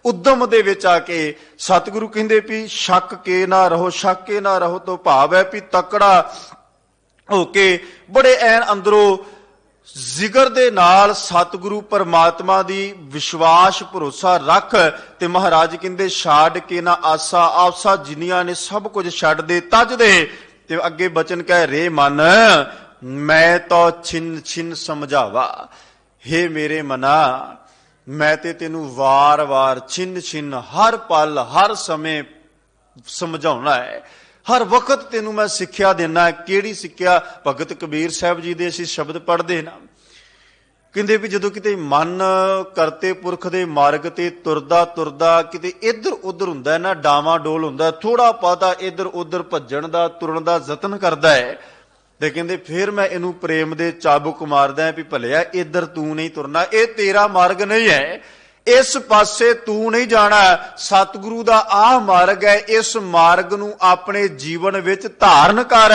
ਉਦਮ ਦੇ ਵਿੱਚ ਆ ਕੇ। ਸਤਿਗੁਰੂ ਕਹਿੰਦੇ ਵੀ ਸ਼ੱਕ ਕੇ ਨਾ ਰਹੋ, ਸ਼ੱਕ ਕੇ ਨਾ ਰਹੋ ਤੋਂ ਭਾਵ ਹੈ ਵੀ ਤਕੜਾ ਹੋ ਕੇ ਬੜੇ ਐਨ ਅੰਦਰੋਂ ਜ਼ਿਗਰ ਦੇ ਨਾਲ ਸਤਿਗੁਰੂ ਪਰਮਾਤਮਾ ਦੀ ਵਿਸ਼ਵਾਸ ਭਰੋਸਾ ਰੱਖ। ਤੇ ਮਹਾਰਾਜ ਕਹਿੰਦੇ ਛੱਡ ਕੇ ਨਾ ਆਸਾ, ਆਸਾ ਜਿੰਨੀਆਂ ਨੇ ਸਭ ਕੁਝ ਛੱਡ ਦੇ, ਤਜ ਦੇ। ਤੇ ਅੱਗੇ ਬਚਨ ਕਹਿ ਰੇ ਮਨ ਮੈਂ ਤਾਂ ਛਿਨ ਛਿਨ ਸਮਝਾਵਾ, ਹੇ ਮੇਰੇ ਮਨਾ ਮੈਂ ਤੇ ਤੈਨੂੰ ਵਾਰ-ਵਾਰ ਛਿਨ ਛਿਨ ਹਰ ਪਲ ਹਰ ਸਮੇਂ ਸਮਝਾਉਣਾ ਹੈ, ਹਰ ਵਕਤ ਤੈਨੂੰ ਮੈਂ ਸਿੱਖਿਆ ਦੇਣਾ। ਕਿਹੜੀ ਸਿੱਖਿਆ? ਭਗਤ ਕਬੀਰ ਸਾਹਿਬ ਜੀ ਦੇ ਅਸੀਂ ਸ਼ਬਦ ਪੜ੍ਹਦੇ ਨਾ, ਕਹਿੰਦੇ ਵੀ ਜਦੋਂ ਕਿਤੇ ਮਨ ਕਰਤੇ ਪੁਰਖ ਦੇ ਮਾਰਗ ਤੇ ਤੁਰਦਾ ਕਿਤੇ ਇੱਧਰ ਉੱਧਰ ਹੁੰਦਾ ਨਾ, ਡਾਵਾਂ ਡੋਲ ਹੁੰਦਾ, ਥੋੜਾ ਪਤਾ ਇੱਧਰ ਉੱਧਰ ਭੱਜਣ ਦਾ ਤੁਰਨ ਦਾ ਯਤਨ ਕਰਦਾ ਹੈ, ਤੇ ਕਹਿੰਦੇ ਫਿਰ ਮੈਂ ਇਹਨੂੰ ਪ੍ਰੇਮ ਦੇ ਚਾਬੁਕ ਮਾਰਦਾ ਵੀ ਭਲਿਆ ਇੱਧਰ ਤੂੰ ਨਹੀਂ ਤੁਰਨਾ, ਇਹ ਤੇਰਾ ਮਾਰਗ ਨਹੀਂ ਹੈ, ਇਸ ਪਾਸੇ ਤੂੰ ਨਹੀਂ ਜਾਣਾ। ਸਤਿਗੁਰੂ ਦਾ ਆਹ ਮਾਰਗ ਹੈ, ਇਸ ਮਾਰਗ ਨੂੰ ਆਪਣੇ ਜੀਵਨ ਵਿੱਚ ਧਾਰਨ ਕਰ।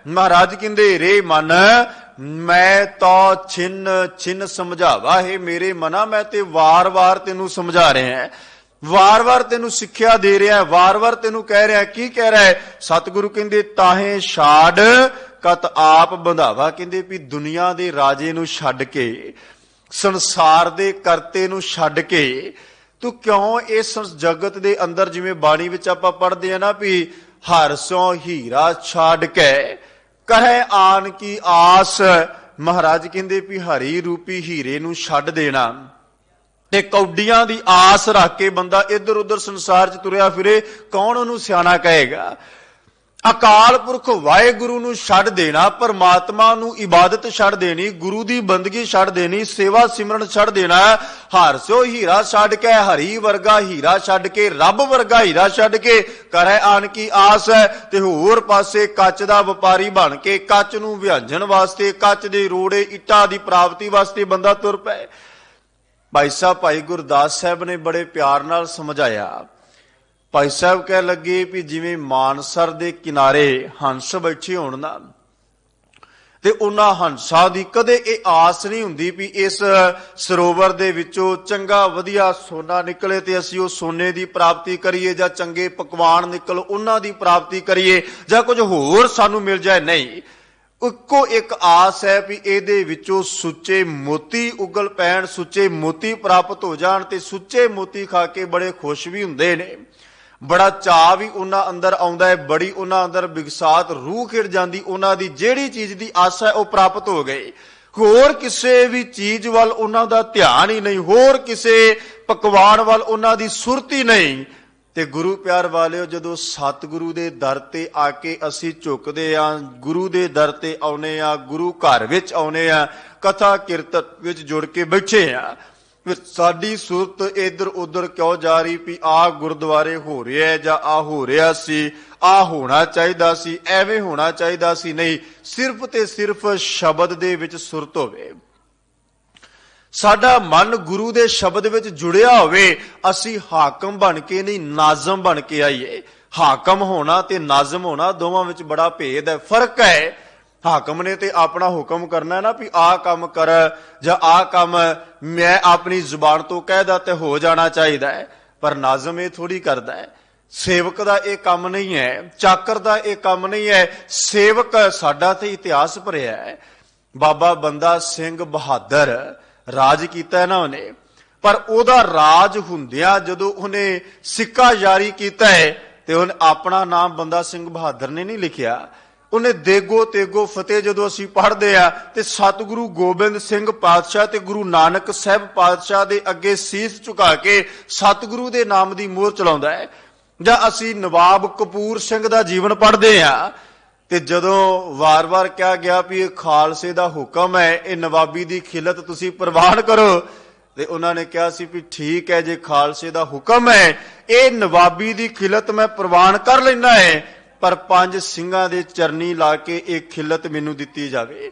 ਮਹਾਰਾਜ ਕਹਿੰਦੇ ਰੇ ਮਨ ਮੈਂ ਤਾਂ ਛਿਨ ਛਿਨ ਸਮਝਾਵਾ, ਹੈ ਮੇਰੇ ਮਨਾ ਮੈਂ ਤੇ ਵਾਰ-ਵਾਰ ਤੈਨੂੰ ਸਮਝਾ ਰਿਹਾ ਹਾਂ, ਵਾਰ-ਵਾਰ ਤੈਨੂੰ ਸਿੱਖਿਆ ਦੇ ਰਿਹਾ, ਵਾਰ-ਵਾਰ ਤੈਨੂੰ ਕਹਿ ਰਿਹਾ। ਕੀ ਕਹਿ ਰਿਹਾ ਹੈ? ਸਤਿਗੁਰੂ ਕਹਿੰਦੇ ਤਾਹੇ ਛਾੜ ਕਤ ਆਪ ਬੰਧਾਵਾ, ਕਹਿੰਦੇ ਵੀ ਦੁਨੀਆ ਦੇ ਰਾਜੇ ਨੂੰ ਛੱਡ ਕੇ, ਸੰਸਾਰ ਦੇ ਕਰਤੇ ਨੂੰ ਛੱਡ ਕੇ ਤੂੰ ਕਿਉਂ ਇਸ ਜਗਤ ਦੇ ਅੰਦਰ, ਜਿਵੇਂ ਬਾਣੀ ਵਿੱਚ ਆਪਾਂ ਪੜ੍ਹਦੇ ਆ ਨਾ ਵੀ ਹਰ ਸੋ ਹੀਰਾ ਛੱਡ ਕੇ ਕਹੇ ਆਨ ਕੀ ਆਸ, ਮਹਾਰਾਜ ਕਹਿੰਦੇ ਵੀ ਹਰੀ ਰੂਪੀ ਹੀਰੇ ਨੂੰ ਛੱਡ ਦੇਣਾ ਤੇ ਕੌਡੀਆਂ ਦੀ ਆਸ ਰੱਖ ਕੇ ਬੰਦਾ ਇੱਧਰ ਉੱਧਰ ਸੰਸਾਰ 'ਚ ਤੁਰਿਆ ਫਿਰੇ, ਕੌਣ ਉਹਨੂੰ ਸਿਆਣਾ ਕਹੇਗਾ? ਅਕਾਲ ਪੁਰਖ ਵਾਹਿਗੁਰੂ ਨੂੰ ਛੱਡ ਦੇਣਾ, ਪਰਮਾਤਮਾ ਨੂੰ ਇਬਾਦਤ ਛੱਡ ਦੇਣੀ, ਗੁਰੂ ਦੀ ਬੰਦਗੀ ਛੱਡ ਦੇਣੀ, ਸੇਵਾ ਸਿਮਰਨ ਛੱਡ ਦੇਣਾ। ਹਰ ਸੋ ਹੀਰਾ ਛੱਡ ਕੇ, ਹਰੀ ਵਰਗਾ ਹੀਰਾ ਛੱਡ ਕੇ, ਰੱਬ ਵਰਗਾ ਹੀਰਾ ਛੱਡ ਕੇ ਕਰੇ ਆਨ ਕੀ ਆਸ ਹੈ। ਤੇ ਹੋਰ ਪਾਸੇ ਕੱਚ ਦਾ ਵਪਾਰੀ ਬਣ ਕੇ ਕੱਚ ਨੂੰ ਵਿਆਂਜਣ ਵਾਸਤੇ, ਕੱਚ ਦੇ ਰੋੜੇ ਇੱਟਾਂ ਦੀ ਪ੍ਰਾਪਤੀ ਵਾਸਤੇ ਬੰਦਾ ਤੁਰ ਪਏ। ਭਾਈ ਸਾਹਿਬ ਭਾਈ ਗੁਰਦਾਸ ਸਾਹਿਬ ਨੇ ਬੜੇ ਪਿਆਰ ਨਾਲ ਸਮਝਾਇਆ। ਭਾਈ ਸਾਹਿਬ ਕਹਿ ਲੱਗੇ ਵੀ ਜਿਵੇਂ ਮਾਨਸਰ ਦੇ ਕਿਨਾਰੇ ਹੰਸ ਬੈਠੇ ਹੋਣ ਨਾ, ਤੇ ਉਹਨਾਂ ਹੰਸਾਂ ਦੀ ਕਦੇ ਇਹ ਆਸ ਨਹੀਂ ਹੁੰਦੀ ਵੀ ਇਸ ਸਰੋਵਰ ਦੇ ਵਿੱਚੋਂ ਚੰਗਾ ਵਧੀਆ ਸੋਨਾ ਨਿਕਲੇ ਤੇ ਅਸੀਂ ਉਹ ਸੋਨੇ ਦੀ ਪ੍ਰਾਪਤੀ ਕਰੀਏ, ਜਾਂ ਚੰਗੇ ਪਕਵਾਨ ਨਿਕਲ ਉਹਨਾਂ ਦੀ ਪ੍ਰਾਪਤੀ ਕਰੀਏ, ਜਾਂ ਕੁਝ ਹੋਰ ਸਾਨੂੰ ਮਿਲ ਜਾਏ। ਨਹੀਂ, ਇੱਕੋ ਇੱਕ ਆਸ ਹੈ ਵੀ ਇਹਦੇ ਵਿੱਚੋਂ ਸੁੱਚੇ ਮੋਤੀ ਉਗਲ ਪੈਣ, ਸੁੱਚੇ ਮੋਤੀ ਪ੍ਰਾਪਤ ਹੋ ਜਾਣ। ਤੇ ਸੁੱਚੇ ਮੋਤੀ ਖਾ ਕੇ ਬੜੇ ਖੁਸ਼ ਵੀ ਹੁੰਦੇ ਨੇ, ਬੜਾ ਚਾਅ ਵੀ ਉਹਨਾਂ ਅੰਦਰ ਆਉਂਦਾ ਹੈ, ਬੜੀ ਉਹਨਾਂ ਅੰਦਰ ਬਿਗਸਾਤ ਰੂਹ ਖਿੜ ਜਾਂਦੀ, ਉਹਨਾਂ ਦੀ ਜਿਹੜੀ ਚੀਜ਼ ਦੀ ਆਸ ਹੈ ਉਹ ਪ੍ਰਾਪਤ ਹੋ ਗਈ। ਹੋਰ ਕਿਸੇ ਵੀ ਚੀਜ਼ ਵੱਲ ਉਹਨਾਂ ਦਾ ਧਿਆਨ ਹੀ ਨਹੀਂ, ਹੋਰ ਕਿਸੇ ਪਕਵਾਨ ਵੱਲ ਉਹਨਾਂ ਦੀ ਸੁਰਤ ਹੀ ਨਹੀਂ। ਤੇ ਗੁਰੂ ਪਿਆਰ ਵਾਲਿਓ, ਜਦੋਂ ਸਤਿਗੁਰੂ ਦੇ ਦਰ ਤੇ ਆ ਕੇ ਅਸੀਂ ਝੁਕਦੇ ਆਂ, ਗੁਰੂ ਦੇ ਦਰ ਤੇ ਆਉਨੇ ਆ, ਗੁਰੂ ਘਰ ਵਿੱਚ ਆਉਨੇ ਆ, ਕਥਾ ਕੀਰਤਨ ਵਿੱਚ ਜੁੜ ਕੇ ਬੈਠੇ ਆ, ਫਿਰ ਸਾਡੀ ਸੁਰਤ ਇੱਧਰ ਉੱਧਰ ਕਿਉਂ ਜਾ ਰਹੀ ਵੀ ਆਹ ਗੁਰਦੁਆਰੇ ਹੋ ਰਿਹਾ ਜਾਂ ਆਹ ਹੋ ਰਿਹਾ ਸੀ, ਆਹ ਹੋਣਾ ਚਾਹੀਦਾ ਸੀ, ਐਵੇਂ ਹੋਣਾ ਚਾਹੀਦਾ ਸੀ? ਨਹੀਂ, ਸਿਰਫ ਤੇ ਸਿਰਫ ਸ਼ਬਦ ਦੇ ਵਿੱਚ ਸੁਰਤ ਹੋਵੇ, ਸਾਡਾ ਮਨ ਗੁਰੂ ਦੇ ਸ਼ਬਦ ਵਿੱਚ ਜੁੜਿਆ ਹੋਵੇ, ਅਸੀਂ ਹਾਕਮ ਬਣ ਕੇ ਨਹੀਂ ਨਾਜ਼ਮ ਬਣ ਕੇ ਆਈਏ। ਹਾਕਮ ਹੋਣਾ ਤੇ ਨਾਜ਼ਮ ਹੋਣਾ ਦੋਵਾਂ ਵਿੱਚ ਬੜਾ ਭੇਦ ਹੈ, ਫਰਕ ਹੈ। ਹਾਕਮ ਨੇ ਤੇ ਆਪਣਾ ਹੁਕਮ ਕਰਨਾ ਨਾ ਵੀ ਆਹ ਕੰਮ ਕਰ ਜਾਂ ਆਹ ਕੰਮ ਮੈਂ ਆਪਣੀ ਜ਼ੁਬਾਨ ਤੋਂ ਕਹਿਦਾ ਤੇ ਹੋ ਜਾਣਾ ਚਾਹੀਦਾ ਹੈ, ਪਰ ਨਾਜ਼ਮ ਇਹ ਥੋੜੀ ਕਰਦਾ ਹੈ। ਸੇਵਕ ਦਾ ਇਹ ਕੰਮ ਨਹੀਂ ਹੈ, ਚਾਕਰ ਦਾ ਇਹ ਕੰਮ ਨਹੀਂ ਹੈ। ਸੇਵਕ ਸਾਡਾ ਤੇ ਇਤਿਹਾਸ ਭਰਿਆ ਹੈ, ਬਾਬਾ ਬੰਦਾ ਸਿੰਘ ਬਹਾਦਰ ਰਾਜ ਕੀਤਾ ਨਾ ਉਹਨੇ, ਪਰ ਉਹਦਾ ਰਾਜ ਹੁੰਦਿਆਂ ਜਦੋਂ ਉਹਨੇ ਸਿੱਕਾ ਜਾਰੀ ਕੀਤਾ ਹੈ ਤੇ ਉਹਨੇ ਆਪਣਾ ਨਾਮ ਬੰਦਾ ਸਿੰਘ ਬਹਾਦਰ ਨੇ ਨਹੀਂ ਲਿਖਿਆ, ਉਹਨੇ ਦੇਗੋ ਤੇਗੋ ਫਤਿਹ ਜਦੋਂ ਅਸੀਂ ਪੜ੍ਹਦੇ ਆ ਤੇ ਸਤਿਗੁਰੂ ਗੋਬਿੰਦ ਸਿੰਘ ਪਾਤਸ਼ਾਹ ਤੇ ਗੁਰੂ ਨਾਨਕ ਸਾਹਿਬ ਪਾਤਸ਼ਾਹ ਦੇ ਅੱਗੇ ਸੀਸ ਝੁਕਾ ਕੇ ਸਤਿਗੁਰੂ ਦੇ ਨਾਮ ਦੀ ਮੋਹਰ ਚਲਾਉਂਦਾ ਹੈ। ਜਾਂ ਅਸੀਂ ਨਵਾਬ ਕਪੂਰ ਸਿੰਘ ਦਾ ਜੀਵਨ ਪੜ੍ਹਦੇ ਆ ਤੇ ਜਦੋਂ ਵਾਰ-ਵਾਰ ਕਿਹਾ ਗਿਆ ਵੀ ਇਹ ਖਾਲਸੇ ਦਾ ਹੁਕਮ ਹੈ, ਇਹ ਨਵਾਬੀ ਦੀ ਖਿਲਤ ਤੁਸੀਂ ਪ੍ਰਵਾਨ ਕਰੋ, ਤੇ ਉਹਨਾਂ ਨੇ ਕਿਹਾ ਸੀ ਵੀ ਠੀਕ ਹੈ, ਜੇ ਖਾਲਸੇ ਦਾ ਹੁਕਮ ਹੈ ਇਹ ਨਵਾਬੀ ਦੀ ਖਿਲਤ ਮੈਂ ਪ੍ਰਵਾਨ ਕਰ ਲੈਣਾ ਹੈ, ਪਰ 5 ਸਿੰਘਾਂ ਦੇ ਚਰਨੀ ਲਾ ਕੇ ਇਹ ਖਿਲਤ ਮੈਨੂੰ ਦਿੱਤੀ ਜਾਵੇ।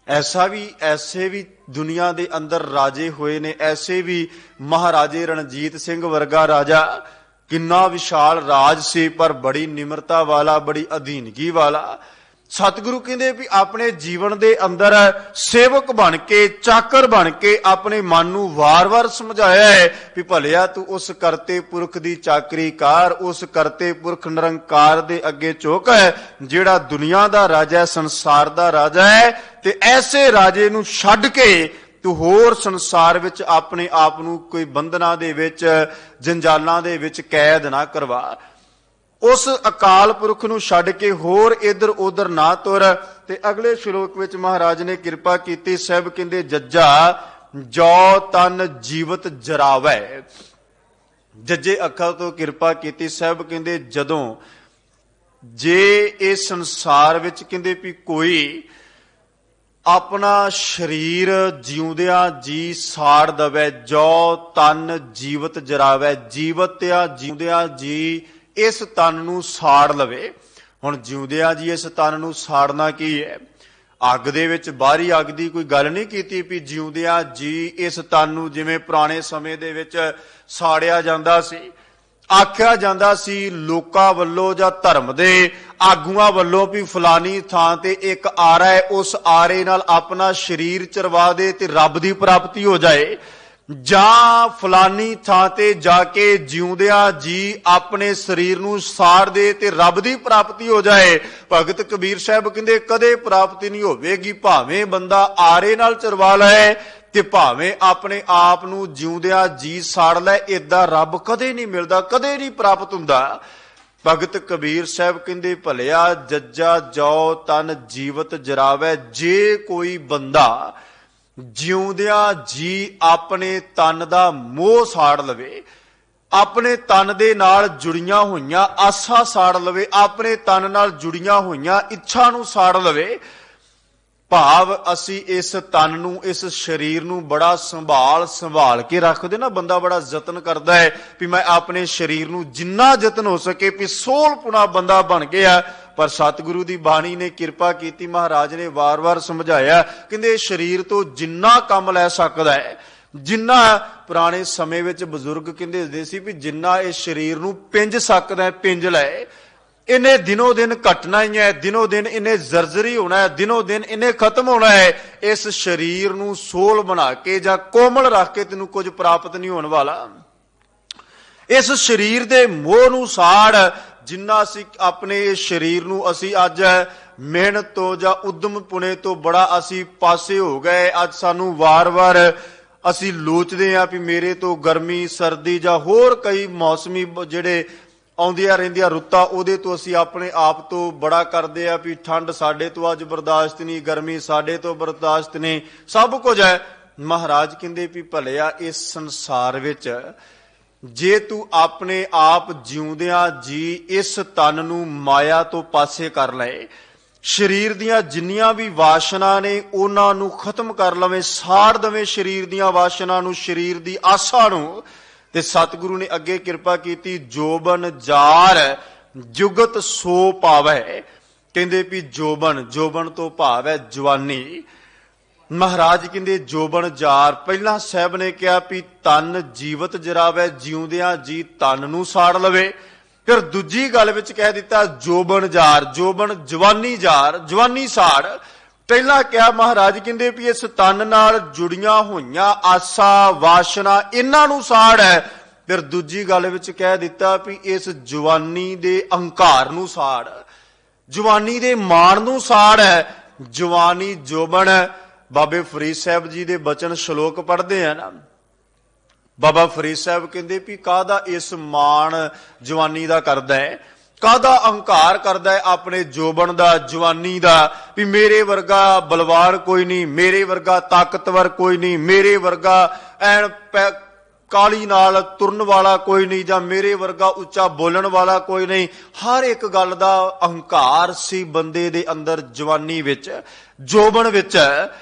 ਐਸੇ ਵੀ ਦੁਨੀਆ ਦੇ ਅੰਦਰ ਰਾਜੇ ਹੋਏ ਨੇ, ਐਸੇ ਵੀ ਮਹਾਰਾਜੇ ਰਣਜੀਤ ਸਿੰਘ ਵਰਗਾ ਰਾਜਾ, ਕਿੰਨਾ ਵਿਸ਼ਾਲ ਰਾਜ ਸੀ ਪਰ ਬੜੀ ਨਿਮਰਤਾ ਵਾਲਾ, ਬੜੀ ਅਧੀਨਗੀ ਵਾਲਾ। ਸਤਿਗੁਰੂ ਕਹਿੰਦੇ ਵੀ ਆਪਣੇ ਜੀਵਨ ਦੇ ਅੰਦਰ ਸੇਵਕ ਬਣ ਕੇ, ਚਾਕਰ ਬਣ ਕੇ ਆਪਣੇ ਮਨ ਨੂੰ ਵਾਰ-ਵਾਰ ਸਮਝਾਇਆ ਹੈ ਵੀ ਭਲਿਆ ਤੂੰ ਉਸ ਕਰਤੇ ਪੁਰਖ ਦੀ ਚਾਕਰੀ ਕਰ, ਉਸ ਕਰਤੇ ਪੁਰਖ ਨਿਰੰਕਾਰ ਦੇ ਅੱਗੇ ਝੁਕ ਹੈ ਜਿਹੜਾ ਦੁਨੀਆ ਦਾ ਰਾਜਾ ਹੈ, ਸੰਸਾਰ ਦਾ ਰਾਜਾ ਹੈ, ਤੇ ਐਸੇ ਰਾਜੇ ਨੂੰ ਛੱਡ ਕੇ ਤੂੰ ਹੋਰ ਸੰਸਾਰ ਵਿੱਚ ਆਪਣੇ ਆਪ ਨੂੰ ਕੋਈ ਬੰਧਨਾਂ ਦੇ ਵਿੱਚ, ਜੰਜਾਲਾਂ ਦੇ ਵਿੱਚ ਕੈਦ ਨਾ ਕਰਵਾ। ਉਸ ਅਕਾਲ ਪੁਰਖ ਨੂੰ ਛੱਡ ਕੇ ਹੋਰ ਇਧਰ ਉਧਰ ਨਾ ਤੁਰ। ਤੇ ਅਗਲੇ ਸ਼ਲੋਕ ਵਿੱਚ ਮਹਾਰਾਜ ਨੇ ਕਿਰਪਾ ਕੀਤੀ, ਸਾਹਿਬ ਕਹਿੰਦੇ ਜੱਜਾ ਜੋ ਤਨ ਜੀਵਤ ਜਰਾਵੈ। ਜੱਜੇ ਅੱਖਾਂ ਤੋਂ ਕਿਰਪਾ ਕੀਤੀ, ਸਾਹਿਬ ਕਹਿੰਦੇ ਜਦੋਂ ਜੇ ਇਸ ਸੰਸਾਰ ਵਿੱਚ ਕਹਿੰਦੇ ਵੀ ਕੋਈ ਆਪਣਾ ਸਰੀਰ ਜਿਉਂਦਿਆਂ ਜੀ ਸਾੜ ਦਵੇ, ਜੋ ਤਨ ਜੀਵਤ ਜਰਾਵੈ, ਜੀਵਤ ਆ ਜਿਉਂਦਿਆਂ ਜੀ ਇਸ ਤਨ ਨੂੰ ਸਾੜ ਲਵੇ। ਹੁਣ ਜਿਉਂਦਿਆਂ ਜੀ ਇਸ ਤਨ ਨੂੰ ਸਾੜਨਾ ਕੀ ਹੈ? ਅੱਗ ਦੇ ਵਿੱਚ ਬਾਹਰੀ ਅੱਗ ਦੀ ਕੋਈ ਗੱਲ ਨਹੀਂ ਕੀਤੀ ਵੀ ਜਿਉਂਦਿਆਂ ਜੀ ਇਸ ਤਨ ਨੂੰ, ਜਿਵੇਂ ਪੁਰਾਣੇ ਸਮੇਂ ਦੇ ਵਿੱਚ ਸਾੜਿਆ ਜਾਂਦਾ ਸੀ, ਆਖਿਆ ਜਾਂਦਾ ਸੀ ਲੋਕਾਂ ਵੱਲੋਂ ਜਾਂ ਧਰਮ ਦੇ ਆਗੂਆਂ ਵੱਲੋਂ ਵੀ ਫਲਾਨੀ ਥਾਂ ਤੇ ਇੱਕ ਆਰਾ ਹੈ, ਉਸ ਆਰੇ ਨਾਲ ਆਪਣਾ ਸਰੀਰ ਚਰਵਾ ਦੇ ਤੇ ਰੱਬ ਦੀ ਪ੍ਰਾਪਤੀ ਹੋ ਜਾਏ, ਜਾਂ ਫਲਾਨੀ ਥਾਂ ਤੇ ਜਾ ਕੇ ਜਿਉਂਦਿਆਂ ਜੀ ਆਪਣੇ ਸਰੀਰ ਨੂੰ ਸਾੜ ਦੇ ਤੇ ਰੱਬ ਦੀ ਪ੍ਰਾਪਤੀ ਹੋ ਜਾਏ। ਭਗਤ ਕਬੀਰ ਸਾਹਿਬ ਕਹਿੰਦੇ ਕਦੇ ਪ੍ਰਾਪਤੀ ਨਹੀਂ ਹੋਵੇਗੀ, ਭਾਵੇਂ ਬੰਦਾ ਆਰੇ ਨਾਲ ਚਰਵਾ ਲਏ ਤੇ ਭਾਵੇਂ ਆਪਣੇ ਆਪ ਨੂੰ ਜਿਉਂਦਿਆਂ ਜੀ ਸਾੜ ਲੈ, ਏਦਾਂ ਰੱਬ ਕਦੇ ਨਹੀਂ ਮਿਲਦਾ, ਕਦੇ ਨਹੀਂ ਪ੍ਰਾਪਤ ਹੁੰਦਾ। ਭਗਤ ਕਬੀਰ ਸਾਹਿਬ ਕਹਿੰਦੇ ਭਲਿਆ ਜੱਜਾ ਜੋ ਤਨ ਜੀਵਤ ਜਰਾਵੈ। ਜੇ ਕੋਈ ਬੰਦਾ ਜਿਉਂਦਿਆਂ ਜੀ ਆਪਣੇ ਤਨ ਦਾ ਮੋਹ ਸਾੜ ਲਵੇ, ਆਪਣੇ ਤਨ ਦੇ ਨਾਲ ਜੁੜੀਆਂ ਹੋਈਆਂ ਆਸਾਂ ਸਾੜ ਲਵੇ, ਆਪਣੇ ਤਨ ਨਾਲ ਜੁੜੀਆਂ ਹੋਈਆਂ ਇੱਛਾ ਨੂੰ ਸਾੜ ਲਵੇ, ਭਾਵ ਅਸੀਂ ਇਸ ਤਨ ਨੂੰ, ਇਸ ਸਰੀਰ ਨੂੰ ਬੜਾ ਸੰਭਾਲ ਕੇ ਰੱਖਦੇ ਨਾ, ਬੰਦਾ ਬੜਾ ਯਤਨ ਕਰਦਾ ਹੈ ਵੀ ਮੈਂ ਆਪਣੇ ਸਰੀਰ ਨੂੰ ਜਿੰਨਾ ਯਤਨ ਹੋ ਸਕੇ ਵੀ ਸੋਹਲਪੁਣਾ ਬੰਦਾ ਬਣ ਗਿਆ। ਪਰ ਸਤਿਗੁਰੂ ਦੀ ਬਾਣੀ ਨੇ ਕਿਰਪਾ ਕੀਤੀ, ਮਹਾਰਾਜ ਨੇ ਵਾਰ-ਵਾਰ ਸਮਝਾਇਆ, ਕਹਿੰਦੇ ਸਰੀਰ ਤੋਂ ਜਿੰਨਾ ਕੰਮ ਲੈ ਸਕਦਾ ਹੈ, ਜਿੰਨਾ ਪੁਰਾਣੇ ਸਮੇਂ ਵਿੱਚ ਬਜ਼ੁਰਗ ਕਹਿੰਦੇ ਹੁੰਦੇ ਸੀ ਵੀ ਜਿੰਨਾ ਇਸ ਸਰੀਰ ਨੂੰ ਪਿੰਜ ਸਕਦਾ ਹੈ ਪਿੰਜ ਲੈ। ਇਹਨੇ ਦਿਨੋ ਦਿਨ ਘਟਣਾ ਹੀ ਹੈ, ਦਿਨੋ ਦਿਨ ਇਹਨੇ ਜ਼ਰਜ਼ਰੀ ਹੋਣਾ ਹੈ, ਦਿਨੋ ਦਿਨ ਇਹਨੇ ਖਤਮ ਹੋਣਾ ਹੈ। ਇਸ ਸਰੀਰ ਨੂੰ ਸੋਲ ਬਣਾ ਕੇ ਜਾਂ ਕੋਮਲ ਰੱਖ ਕੇ ਤੈਨੂੰ ਕੁਝ ਪ੍ਰਾਪਤ ਨਹੀਂ ਹੋਣ ਵਾਲਾ। ਇਸ ਸਰੀਰ ਦੇ ਮੋਹ ਨੂੰ ਸਾੜ। ਜਿੰਨਾ ਅਸੀਂ ਆਪਣੇ ਇਸ ਸਰੀਰ ਨੂੰ, ਅਸੀਂ ਅੱਜ ਮਿਹਨਤ ਤੋਂ ਜਾਂ ਉਦਮ ਪੁਣੇ ਤੋਂ ਬੜਾ ਅਸੀਂ ਪਾਸੇ ਹੋ ਗਏ। ਅੱਜ ਸਾਨੂੰ ਵਾਰ-ਵਾਰ ਅਸੀਂ ਲੋਚਦੇ ਹਾਂ ਵੀ ਮੇਰੇ ਤੋਂ ਗਰਮੀ, ਸਰਦੀ ਜਾਂ ਹੋਰ ਕਈ ਮੌਸਮੀ ਜਿਹੜੇ ਆਉਂਦੀਆਂ ਰਹਿੰਦੀਆਂ ਰੁੱਤਾਂ, ਉਹਦੇ ਤੋਂ ਅਸੀਂ ਆਪਣੇ ਆਪ ਤੋਂ ਬੜਾ ਕਰਦੇ ਆ ਵੀ ਠੰਡ ਸਾਡੇ ਤੋਂ ਅੱਜ ਬਰਦਾਸ਼ਤ ਨਹੀਂ, ਗਰਮੀ ਸਾਡੇ ਤੋਂ ਬਰਦਾਸ਼ਤ ਨਹੀਂ, ਸਭ ਕੁਝ ਹੈ। ਮਹਾਰਾਜ ਕਹਿੰਦੇ ਵੀ ਭਲਿਆ ਇਸ ਸੰਸਾਰ ਵਿੱਚ ਜੇ ਤੂੰ ਆਪਣੇ ਆਪ ਜਿਉਂਦਿਆਂ ਜੀ ਇਸ ਤਨ ਨੂੰ ਮਾਇਆ ਤੋਂ ਪਾਸੇ ਕਰ ਲਏ, ਸਰੀਰ ਦੀਆਂ ਜਿੰਨੀਆਂ ਵੀ ਵਾਸ਼ਨਾ ਨੇ ਉਹਨਾਂ ਨੂੰ ਖਤਮ ਕਰ ਲਵੇਂ, ਸਾੜ ਦਵੇਂ ਸਰੀਰ ਦੀਆਂ ਵਾਸ਼ਨਾ ਨੂੰ, ਸਰੀਰ ਦੀ ਆਸਾ ਨੂੰ, ਤੇ ਸਤਿਗੁਰੂ ਨੇ ਅੱਗੇ ਕਿਰਪਾ ਕੀਤੀ, ਜੋਬਨ ਜਾਰ ਜੁਗਤ ਸੋ ਪਾਵੈ। ਕਹਿੰਦੇ ਵੀ ਜੋਬਨ ਤੋਂ ਭਾਵ ਹੈ ਜਵਾਨੀ। ਮਹਾਰਾਜ ਕਹਿੰਦੇ ਜੋਬਨ ਜਾਰ, ਪਹਿਲਾਂ ਸਾਹਿਬ ਨੇ ਕਿਹਾ ਵੀ ਤਨ ਜੀਵਤ ਜਰਾਵੈ, ਜਿਉਂਦਿਆਂ ਜੀ ਤਨ ਨੂੰ ਸਾੜ ਲਵੇ। ਫਿਰ ਦੂਜੀ ਗੱਲ ਵਿੱਚ ਕਹਿ ਦਿੱਤਾ ਜੋਬਨ ਜਾਰ, ਜੋਬਨ ਜਵਾਨੀ ਜਾਰ, ਜਵਾਨੀ ਸਾੜ। ਪਹਿਲਾਂ ਕਿਹਾ ਮਹਾਰਾਜ ਕਹਿੰਦੇ ਵੀ ਇਸ ਤਨ ਨਾਲ ਜੁੜੀਆਂ ਹੋਈਆਂ ਆਸਾ, ਵਾਸ਼ਨਾ, ਇਹਨਾਂ ਨੂੰ ਸਾੜ ਹੈ। ਫਿਰ ਦੂਜੀ ਗੱਲ ਵਿੱਚ ਕਹਿ ਦਿੱਤਾ ਵੀ ਇਸ ਜਵਾਨੀ ਦੇ ਅਹੰਕਾਰ ਨੂੰ ਸਾੜ, ਜਵਾਨੀ ਦੇ ਮਾਣ ਨੂੰ ਸਾੜ ਹੈ। ਜਵਾਨੀ ਜੋਬਨ, ਬਾਬੇ ਫਰੀਦ ਸਾਹਿਬ ਜੀ ਦੇ ਬਚਨ ਸ਼ਲੋਕ ਪੜ੍ਹਦੇ ਆ ਨਾ, ਬਾਬਾ ਫਰੀਦ ਸਾਹਿਬ ਕਹਿੰਦੇ ਵੀ ਕਾਹਦਾ ਇਸ ਮਾਣ ਜਵਾਨੀ ਦਾ ਕਰਦਾ ਹੈ, ਕਾਹਦਾ ਅਹੰਕਾਰ ਕਰਦਾ ਹੈ ਆਪਣੇ ਜੋਬਨ ਦਾ, ਜਵਾਨੀ ਦਾ, ਵੀ ਮੇਰੇ ਵਰਗਾ ਬਲਵਾਨ ਕੋਈ ਨਹੀਂ, ਮੇਰੇ ਵਰਗਾ ਤਾਕਤਵਰ ਕੋਈ ਨਹੀਂ, ਮੇਰੇ ਵਰਗਾ ਐਨ ਕਾਲੀ ਨਾਲ ਤੁਰਨ ਵਾਲਾ ਕੋਈ ਨਹੀਂ, ਜਾਂ ਮੇਰੇ ਵਰਗਾ ਉੱਚਾ ਬੋਲਣ ਵਾਲਾ ਕੋਈ ਨਹੀਂ। ਹਰ ਇੱਕ ਗੱਲ ਦਾ ਅਹੰਕਾਰ ਸੀ ਬੰਦੇ ਦੇ ਅੰਦਰ, ਜਵਾਨੀ ਵਿੱਚ, ਜੋਬਨ ਵਿੱਚ।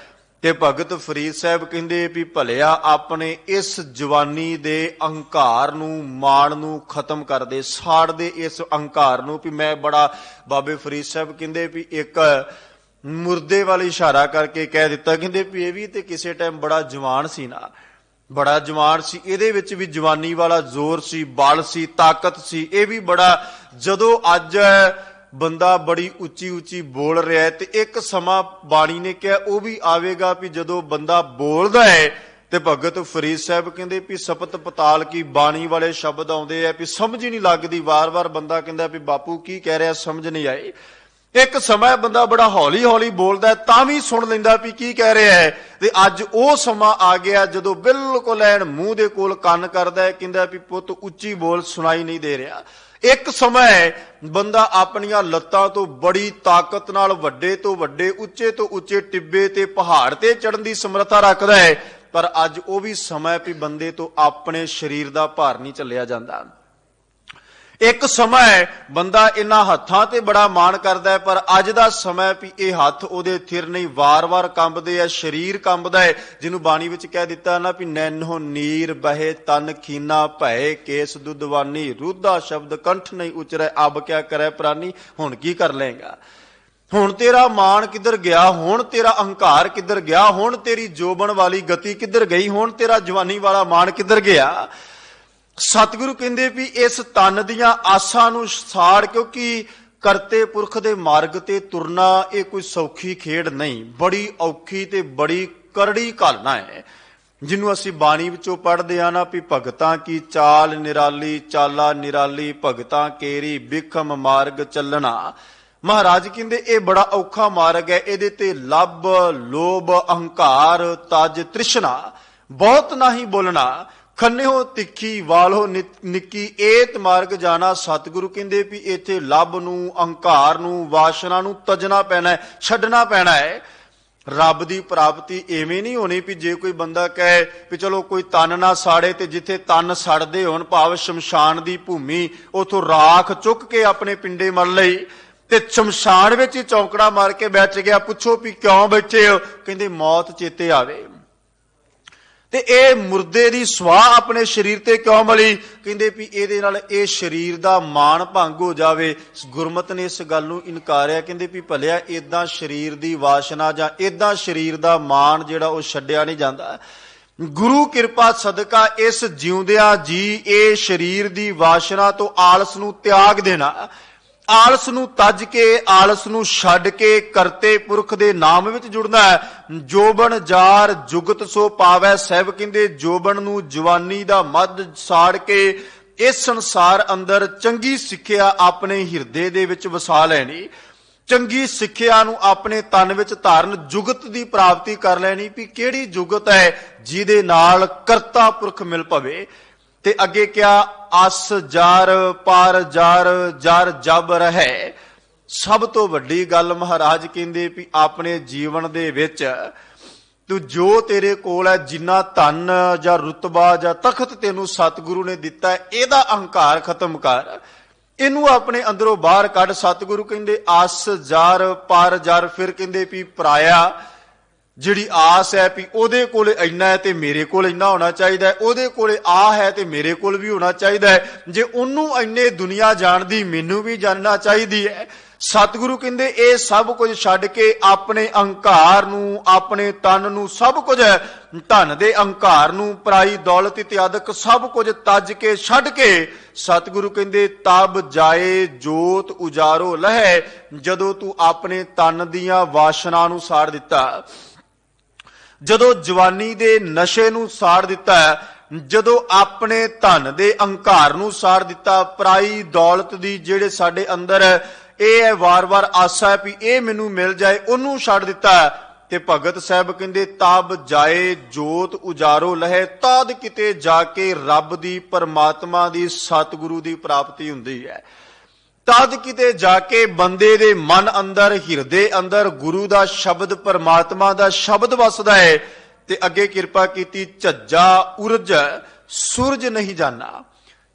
ਤੇ ਭਗਤ ਫਰੀਦ ਸਾਹਿਬ ਕਹਿੰਦੇ ਵੀ ਭਲਿਆ ਆਪਣੇ ਇਸ ਜਵਾਨੀ ਦੇ ਅਹੰਕਾਰ ਨੂੰ, ਮਾਣ ਨੂੰ ਖਤਮ ਕਰ ਦੇ, ਸਾੜ ਦੇ ਇਸ ਅਹੰਕਾਰ ਨੂੰ। ਵੀ ਮੈਂ ਬੜਾ, ਬਾਬੇ ਫਰੀਦ ਸਾਹਿਬ ਕਹਿੰਦੇ ਵੀ ਇੱਕ ਮੁਰਦੇ ਵੱਲ ਇਸ਼ਾਰਾ ਕਰਕੇ ਕਹਿ ਦਿੱਤਾ, ਕਹਿੰਦੇ ਵੀ ਇਹ ਵੀ ਤੇ ਕਿਸੇ ਟਾਈਮ ਬੜਾ ਜਵਾਨ ਸੀ ਨਾ, ਬੜਾ ਜਵਾਨ ਸੀ, ਇਹਦੇ ਵਿੱਚ ਵੀ ਜਵਾਨੀ ਵਾਲਾ ਜ਼ੋਰ ਸੀ, ਬਲ ਸੀ, ਤਾਕਤ ਸੀ, ਇਹ ਵੀ ਬੜਾ। ਜਦੋਂ ਅੱਜ ਬੰਦਾ ਬੜੀ ਉੱਚੀ ਉੱਚੀ ਬੋਲ ਰਿਹਾ ਹੈ, ਤੇ ਇੱਕ ਸਮਾਂ ਬਾਣੀ ਨੇ ਕਿਹਾ ਉਹ ਵੀ ਆਵੇਗਾ ਵੀ ਜਦੋਂ ਬੰਦਾ ਬੋਲਦਾ ਹੈ ਤੇ ਭਗਤ ਫਰੀਦ ਸਾਹਿਬ ਕਹਿੰਦੇ ਵੀ ਸਪਤ ਪਤਾਲ ਕੀ ਬਾਣੀ ਵਾਲੇ ਸ਼ਬਦ ਆਉਂਦੇ ਆ ਵੀ ਸਮਝ ਹੀ ਨਹੀਂ ਲੱਗਦੀ, ਵਾਰ-ਵਾਰ ਬੰਦਾ ਕਹਿੰਦਾ ਵੀ ਬਾਪੂ ਕੀ ਕਹਿ ਰਿਹਾ, ਸਮਝ ਨਹੀਂ ਆਈ। ਇੱਕ ਸਮਾਂ ਬੰਦਾ ਬੜਾ ਹੌਲੀ ਹੌਲੀ ਬੋਲਦਾ ਤਾਂ ਵੀ ਸੁਣ ਲੈਂਦਾ ਵੀ ਕੀ ਕਹਿ ਰਿਹਾ ਹੈ, ਤੇ ਅੱਜ ਉਹ ਸਮਾਂ ਆ ਗਿਆ ਜਦੋਂ ਬਿਲਕੁਲ ਐਨ ਮੂੰਹ ਦੇ ਕੋਲ ਕੰਨ ਕਰਦਾ ਹੈ, ਕਹਿੰਦਾ ਵੀ ਪੁੱਤ ਉੱਚੀ ਬੋਲ, ਸੁਣਾਈ ਨਹੀਂ ਦੇ ਰਿਹਾ। ਇੱਕ ਸਮਾਂ ਬੰਦਾ ਆਪਣੀਆਂ ਲੱਤਾਂ ਤੋਂ ਬੜੀ ਤਾਕਤ ਨਾਲ ਵੱਡੇ ਤੋਂ ਵੱਡੇ, ਉੱਚੇ ਤੋਂ ਉੱਚੇ ਟਿੱਬੇ ਤੇ ਪਹਾੜ ਤੇ ਚੜ੍ਹਨ ਦੀ ਸਮਰੱਥਾ ਰੱਖਦਾ ਹੈ, ਪਰ ਅੱਜ ਉਹ ਵੀ ਸਮਾਂ ਵੀ ਬੰਦੇ ਤੋਂ ਆਪਣੇ ਸਰੀਰ ਦਾ ਭਾਰ ਨਹੀਂ ਝੱਲਿਆ ਜਾਂਦਾ। ਇੱਕ ਸਮਾਂ ਬੰਦਾ ਇਹਨਾਂ ਹੱਥਾਂ ਤੇ ਬੜਾ ਮਾਣ ਕਰਦਾ ਹੈ, ਪਰ ਅੱਜ ਦਾ ਸਮਾਂ ਵੀ ਇਹ ਹੱਥ ਉਹਦੇ ਥਿਰ ਨਹੀਂ, ਵਾਰ-ਵਾਰ ਕੰਬਦੇ ਆ, ਸਰੀਰ ਕੰਬਦਾ ਹੈ। ਜਿਹਨੂੰ ਬਾਣੀ ਵਿੱਚ ਕਹਿ ਦਿੱਤਾ ਨਾ ਵੀ ਨੈਨੋ ਨੀਰ ਬਹੇ ਤਨ ਖੀਨਾ ਭਏ ਕੇਸ ਦੁੱਧਵਾਨੀ, ਰੁੱਧਾ ਸ਼ਬਦ ਕੰਠ ਨਹੀਂ ਉਚਰੈ ਅਬ ਕਿਆ ਕਰੈ ਪ੍ਰਾਨੀ। ਹੁਣ ਕੀ ਕਰ ਲਏਗਾ, ਹੁਣ ਤੇਰਾ ਮਾਣ ਕਿੱਧਰ ਗਿਆ, ਹੁਣ ਤੇਰਾ ਅਹੰਕਾਰ ਕਿੱਧਰ ਗਿਆ, ਹੁਣ ਤੇਰੀ ਜੋਬਨ ਵਾਲੀ ਗਤੀ ਕਿੱਧਰ ਗਈ, ਹੁਣ ਤੇਰਾ ਜਵਾਨੀ ਵਾਲਾ ਮਾਣ ਕਿੱਧਰ ਗਿਆ। ਸਤਿਗੁਰੂ ਕਹਿੰਦੇ ਵੀ ਇਸ ਤਨ ਦੀਆਂ ਆਸਾਂ ਨੂੰ ਸਾੜ, ਕਿਉਂਕਿ ਕਰਤੇ ਪੁਰਖ ਦੇ ਮਾਰਗ ਤੇ ਤੁਰਨਾ ਇਹ ਕੋਈ ਸੌਖੀ ਖੇਡ ਨਹੀਂ, ਬੜੀ ਔਖੀ ਤੇ ਬੜੀ ਕਰੜੀ ਘਾਲਣਾ ਹੈ। ਜਿਹਨੂੰ ਅਸੀਂ ਬਾਣੀ ਵਿੱਚੋਂ ਪੜ੍ਹਦੇ ਆ ਨਾ ਵੀ ਭਗਤਾਂ ਕੀ ਚਾਲ ਨਿਰਾਲੀ, ਚਾਲਾ ਨਿਰਾਲੀ, ਭਗਤਾਂ ਕੇਰੀ ਬਿਖਮ ਮਾਰਗ ਚੱਲਣਾ। ਮਹਾਰਾਜ ਕਹਿੰਦੇ ਇਹ ਬੜਾ ਔਖਾ ਮਾਰਗ ਹੈ, ਇਹਦੇ ਤੇ ਲੱਭ, ਲੋਭ, ਅਹੰਕਾਰ, ਤਜ, ਤ੍ਰਿਸ਼ਨਾ ਬਹੁਤ ਨਹੀਂ ਬੋਲਣਾ। ਖੰਨਿਓ ਤਿੱਖੀ ਵਾਲੋ ਨਿੱਕੀ ਏਤ ਮਾਰਗ ਜਾਣਾ। ਸਤਿਗੁਰੂ ਕਹਿੰਦੇ ਵੀ ਇੱਥੇ ਲੱਭ ਨੂੰ, ਅਹੰਕਾਰ ਨੂੰ, ਵਾਸ਼ਨਾ ਨੂੰ ਤਜਣਾ ਪੈਣਾ ਹੈ, ਛੱਡਣਾ ਪੈਣਾ ਹੈ। ਰੱਬ ਦੀ ਪ੍ਰਾਪਤੀ ਐਵੇਂ ਨਹੀਂ ਹੋਣੀ ਵੀ ਜੇ ਕੋਈ ਬੰਦਾ ਕਹੇ ਵੀ ਚਲੋ ਕੋਈ ਤਨ ਨਾ ਸਾੜੇ, ਤੇ ਜਿੱਥੇ ਤਨ ਸੜਦੇ ਹੋਣ, ਭਾਵ ਸ਼ਮਸ਼ਾਨ ਦੀ ਭੂਮੀ, ਉਥੋਂ ਰਾਖ ਚੁੱਕ ਕੇ ਆਪਣੇ ਪਿੰਡੇ ਮਲ ਲਈ, ਤੇ ਸ਼ਮਸ਼ਾਨ ਵਿੱਚ ਹੀ ਚੌਂਕੜਾ ਮਾਰ ਕੇ ਬੈਠ ਗਿਆ। ਪੁੱਛੋ ਵੀ ਕਿਉਂ ਬੈਠੇ ਹੋ, ਕਹਿੰਦੇ ਮੌਤ ਚੇਤੇ ਆਵੇ। ਤੇ ਇਹ ਮੁਰਦੇ ਦੀ ਸਵਾਹ ਆਪਣੇ ਸਰੀਰ ਤੇ ਕਿਉਂ ਮਲੀ, ਕਹਿੰਦੇ ਵੀ ਇਹਦੇ ਨਾਲ ਇਹ ਸਰੀਰ ਦਾ ਮਾਣ ਭੰਗ ਹੋ ਜਾਵੇ। ਗੁਰਮਤਿ ਨੇ ਇਸ ਗੱਲ ਨੂੰ ਇਨਕਾਰਿਆ, ਕਹਿੰਦੇ ਵੀ ਭਲਿਆ ਏਦਾਂ ਸਰੀਰ ਦੀ ਵਾਸ਼ਨਾ ਜਾਂ ਏਦਾਂ ਸਰੀਰ ਦਾ ਮਾਣ ਜਿਹੜਾ ਉਹ ਛੱਡਿਆ ਨਹੀਂ ਜਾਂਦਾ। ਗੁਰੂ ਕਿਰਪਾ ਸਦਕਾ ਇਸ ਜਿਉਂਦਿਆਂ ਜੀ ਇਹ ਸਰੀਰ ਦੀ ਵਾਸ਼ਨਾ ਤੋਂ ਆਲਸ ਨੂੰ ਤਿਆਗ ਦੇਣਾ, ਆਲਸ ਨੂੰ ਤਜ ਕੇ, ਆਲਸ ਨੂੰ ਛੱਡ ਕੇ ਕਰਤੇ ਪੁਰਖ ਦੇ ਨਾਮ ਵਿੱਚ ਜੁੜਨਾ ਹੈ। ਜੋਬਨ ਜਾਰ ਜੁਗਤ ਸੋ ਪਾਵੈ, ਸਾਹਿਬ ਕਹਿੰਦੇ ਜੋਬਨ ਨੂੰ, ਜਵਾਨੀ ਦਾ ਮੱਧ ਸਾੜ ਕੇ ਇਸ ਸੰਸਾਰ ਅੰਦਰ ਚੰਗੀ ਸਿੱਖਿਆ ਆਪਣੇ ਹਿਰਦੇ ਦੇ ਵਿੱਚ ਵਸਾ ਲੈਣੀ, ਚੰਗੀ ਸਿੱਖਿਆ ਨੂੰ ਆਪਣੇ ਤਨ ਵਿੱਚ ਧਾਰਨ, ਜੁਗਤ ਦੀ ਪ੍ਰਾਪਤੀ ਕਰ ਲੈਣੀ। ਵੀ ਕਿਹੜੀ ਜੁਗਤ ਹੈ ਜਿਹਦੇ ਨਾਲ ਕਰਤਾ ਪੁਰਖ ਮਿਲ ਪਵੇ। ਤੇ ਅੱਗੇ ਕਿਹਾ ਅਸ ਜਰ ਪਰ ਜਰ ਜਰ ਜਬ ਰਹੇ। ਸਭ ਤੋਂ ਵੱਡੀ ਗੱਲ ਮਹਾਰਾਜ ਕਹਿੰਦੇ ਵੀ ਆਪਣੇ ਜੀਵਨ ਦੇ ਵਿੱਚ ਤੂੰ ਜੋ ਤੇਰੇ ਕੋਲ ਹੈ, ਜਿੰਨਾ ਧਨ ਜਾਂ ਰੁਤਬਾ ਜਾਂ ਤਖਤ ਤੈਨੂੰ ਸਤਿਗੁਰੂ ਨੇ ਦਿੱਤਾ ਹੈ, ਇਹਦਾ ਅਹੰਕਾਰ ਖਤਮ ਕਰ, ਇਹਨੂੰ ਆਪਣੇ ਅੰਦਰੋਂ ਬਾਹਰ ਕੱਢ। ਸਤਿਗੁਰੂ ਕਹਿੰਦੇ ਅਸ ਜਰ ਪਰ ਜਰ। ਫਿਰ ਕਹਿੰਦੇ ਵੀ ਪਰਾਇਆ ਜਿਹੜੀ ਆਸ ਹੈ ਵੀ ਉਹਦੇ ਕੋਲ ਇੰਨਾ ਹੈ ਤੇ ਮੇਰੇ ਕੋਲ ਇੰਨਾ ਹੋਣਾ ਚਾਹੀਦਾ ਹੈ, ਉਹਦੇ ਕੋਲ ਆ ਹੈ ਤੇ ਮੇਰੇ ਕੋਲ ਵੀ ਹੋਣਾ ਚਾਹੀਦਾ ਹੈ, ਜੇ ਉਹਨੂੰ ਇੰਨੇ ਦੁਨੀਆ ਜਾਣਦੀ ਮੈਨੂੰ ਵੀ ਜਾਣਨਾ ਚਾਹੀਦੀ ਹੈ। ਸਤਿਗੁਰੂ ਕਹਿੰਦੇ ਇਹ ਸਭ ਕੁਝ ਛੱਡ ਕੇ ਆਪਣੇ ਅਹੰਕਾਰ ਨੂੰ, ਆਪਣੇ ਤਨ ਨੂੰ, ਸਭ ਕੁਝ ਧਨ ਦੇ ਅਹੰਕਾਰ ਨੂੰ, ਪਰਾਈ ਦੌਲਤ ਇਤਿਆਦਿਕ ਸਭ ਕੁਝ ਤਜ ਕੇ ਛੱਡ ਕੇ ਸਤਿਗੁਰੂ ਕਹਿੰਦੇ ਤਬ ਜਾਏ ਜੋਤ ਉਜਾਰੋ ਲਹਿ। ਜਦੋਂ ਤੂੰ ਆਪਣੇ ਤਨ ਦੀਆਂ ਵਾਸ਼ਨਾ ਨੂੰ ਸਾੜ ਦਿੱਤਾ, ਜਦੋਂ ਜਵਾਨੀ ਦੇ ਨਸ਼ੇ ਨੂੰ ਸਾੜ ਦਿੱਤਾ, ਜਦੋਂ ਆਪਣੇ ਧਨ ਦੇ ਅਹੰਕਾਰ ਨੂੰ ਸਾੜ ਦਿੱਤਾ, ਪਰਾਈ ਦੌਲਤ ਦੀ ਜਿਹੜੇ ਸਾਡੇ ਅੰਦਰ ਇਹ ਹੈ ਵਾਰ-ਵਾਰ ਆਸਾ ਹੈ ਵੀ ਇਹ ਮੈਨੂੰ ਮਿਲ ਜਾਏ, ਉਹਨੂੰ ਛੱਡ ਦਿੱਤਾ। ਤੇ ਭਗਤ ਸਾਹਿਬ ਕਹਿੰਦੇ ਤਬ ਜਾਏ ਜੋਤ ਉਜਾਰੋ ਲਹੇ, ਤਦ ਕਿਤੇ ਜਾ ਕੇ ਰੱਬ ਦੀ, ਪਰਮਾਤਮਾ ਦੀ, ਸਤਿਗੁਰੂ ਦੀ ਪ੍ਰਾਪਤੀ ਹੁੰਦੀ ਹੈ। ਤਦ ਕਿਤੇ ਜਾ ਕੇ ਬੰਦੇ ਦੇ ਮਨ ਅੰਦਰ, ਹਿਰਦੇ ਅੰਦਰ ਗੁਰੂ ਦਾ ਸ਼ਬਦ, ਪਰਮਾਤਮਾ ਦਾ ਸ਼ਬਦ ਵਸਦਾ ਹੈ। ਤੇ ਅੱਗੇ ਕਿਰਪਾ ਕੀਤੀ, ਝੱਜਾ ਉਰਜ ਸੂਰਜ ਨਹੀਂ ਜਾਣਾ।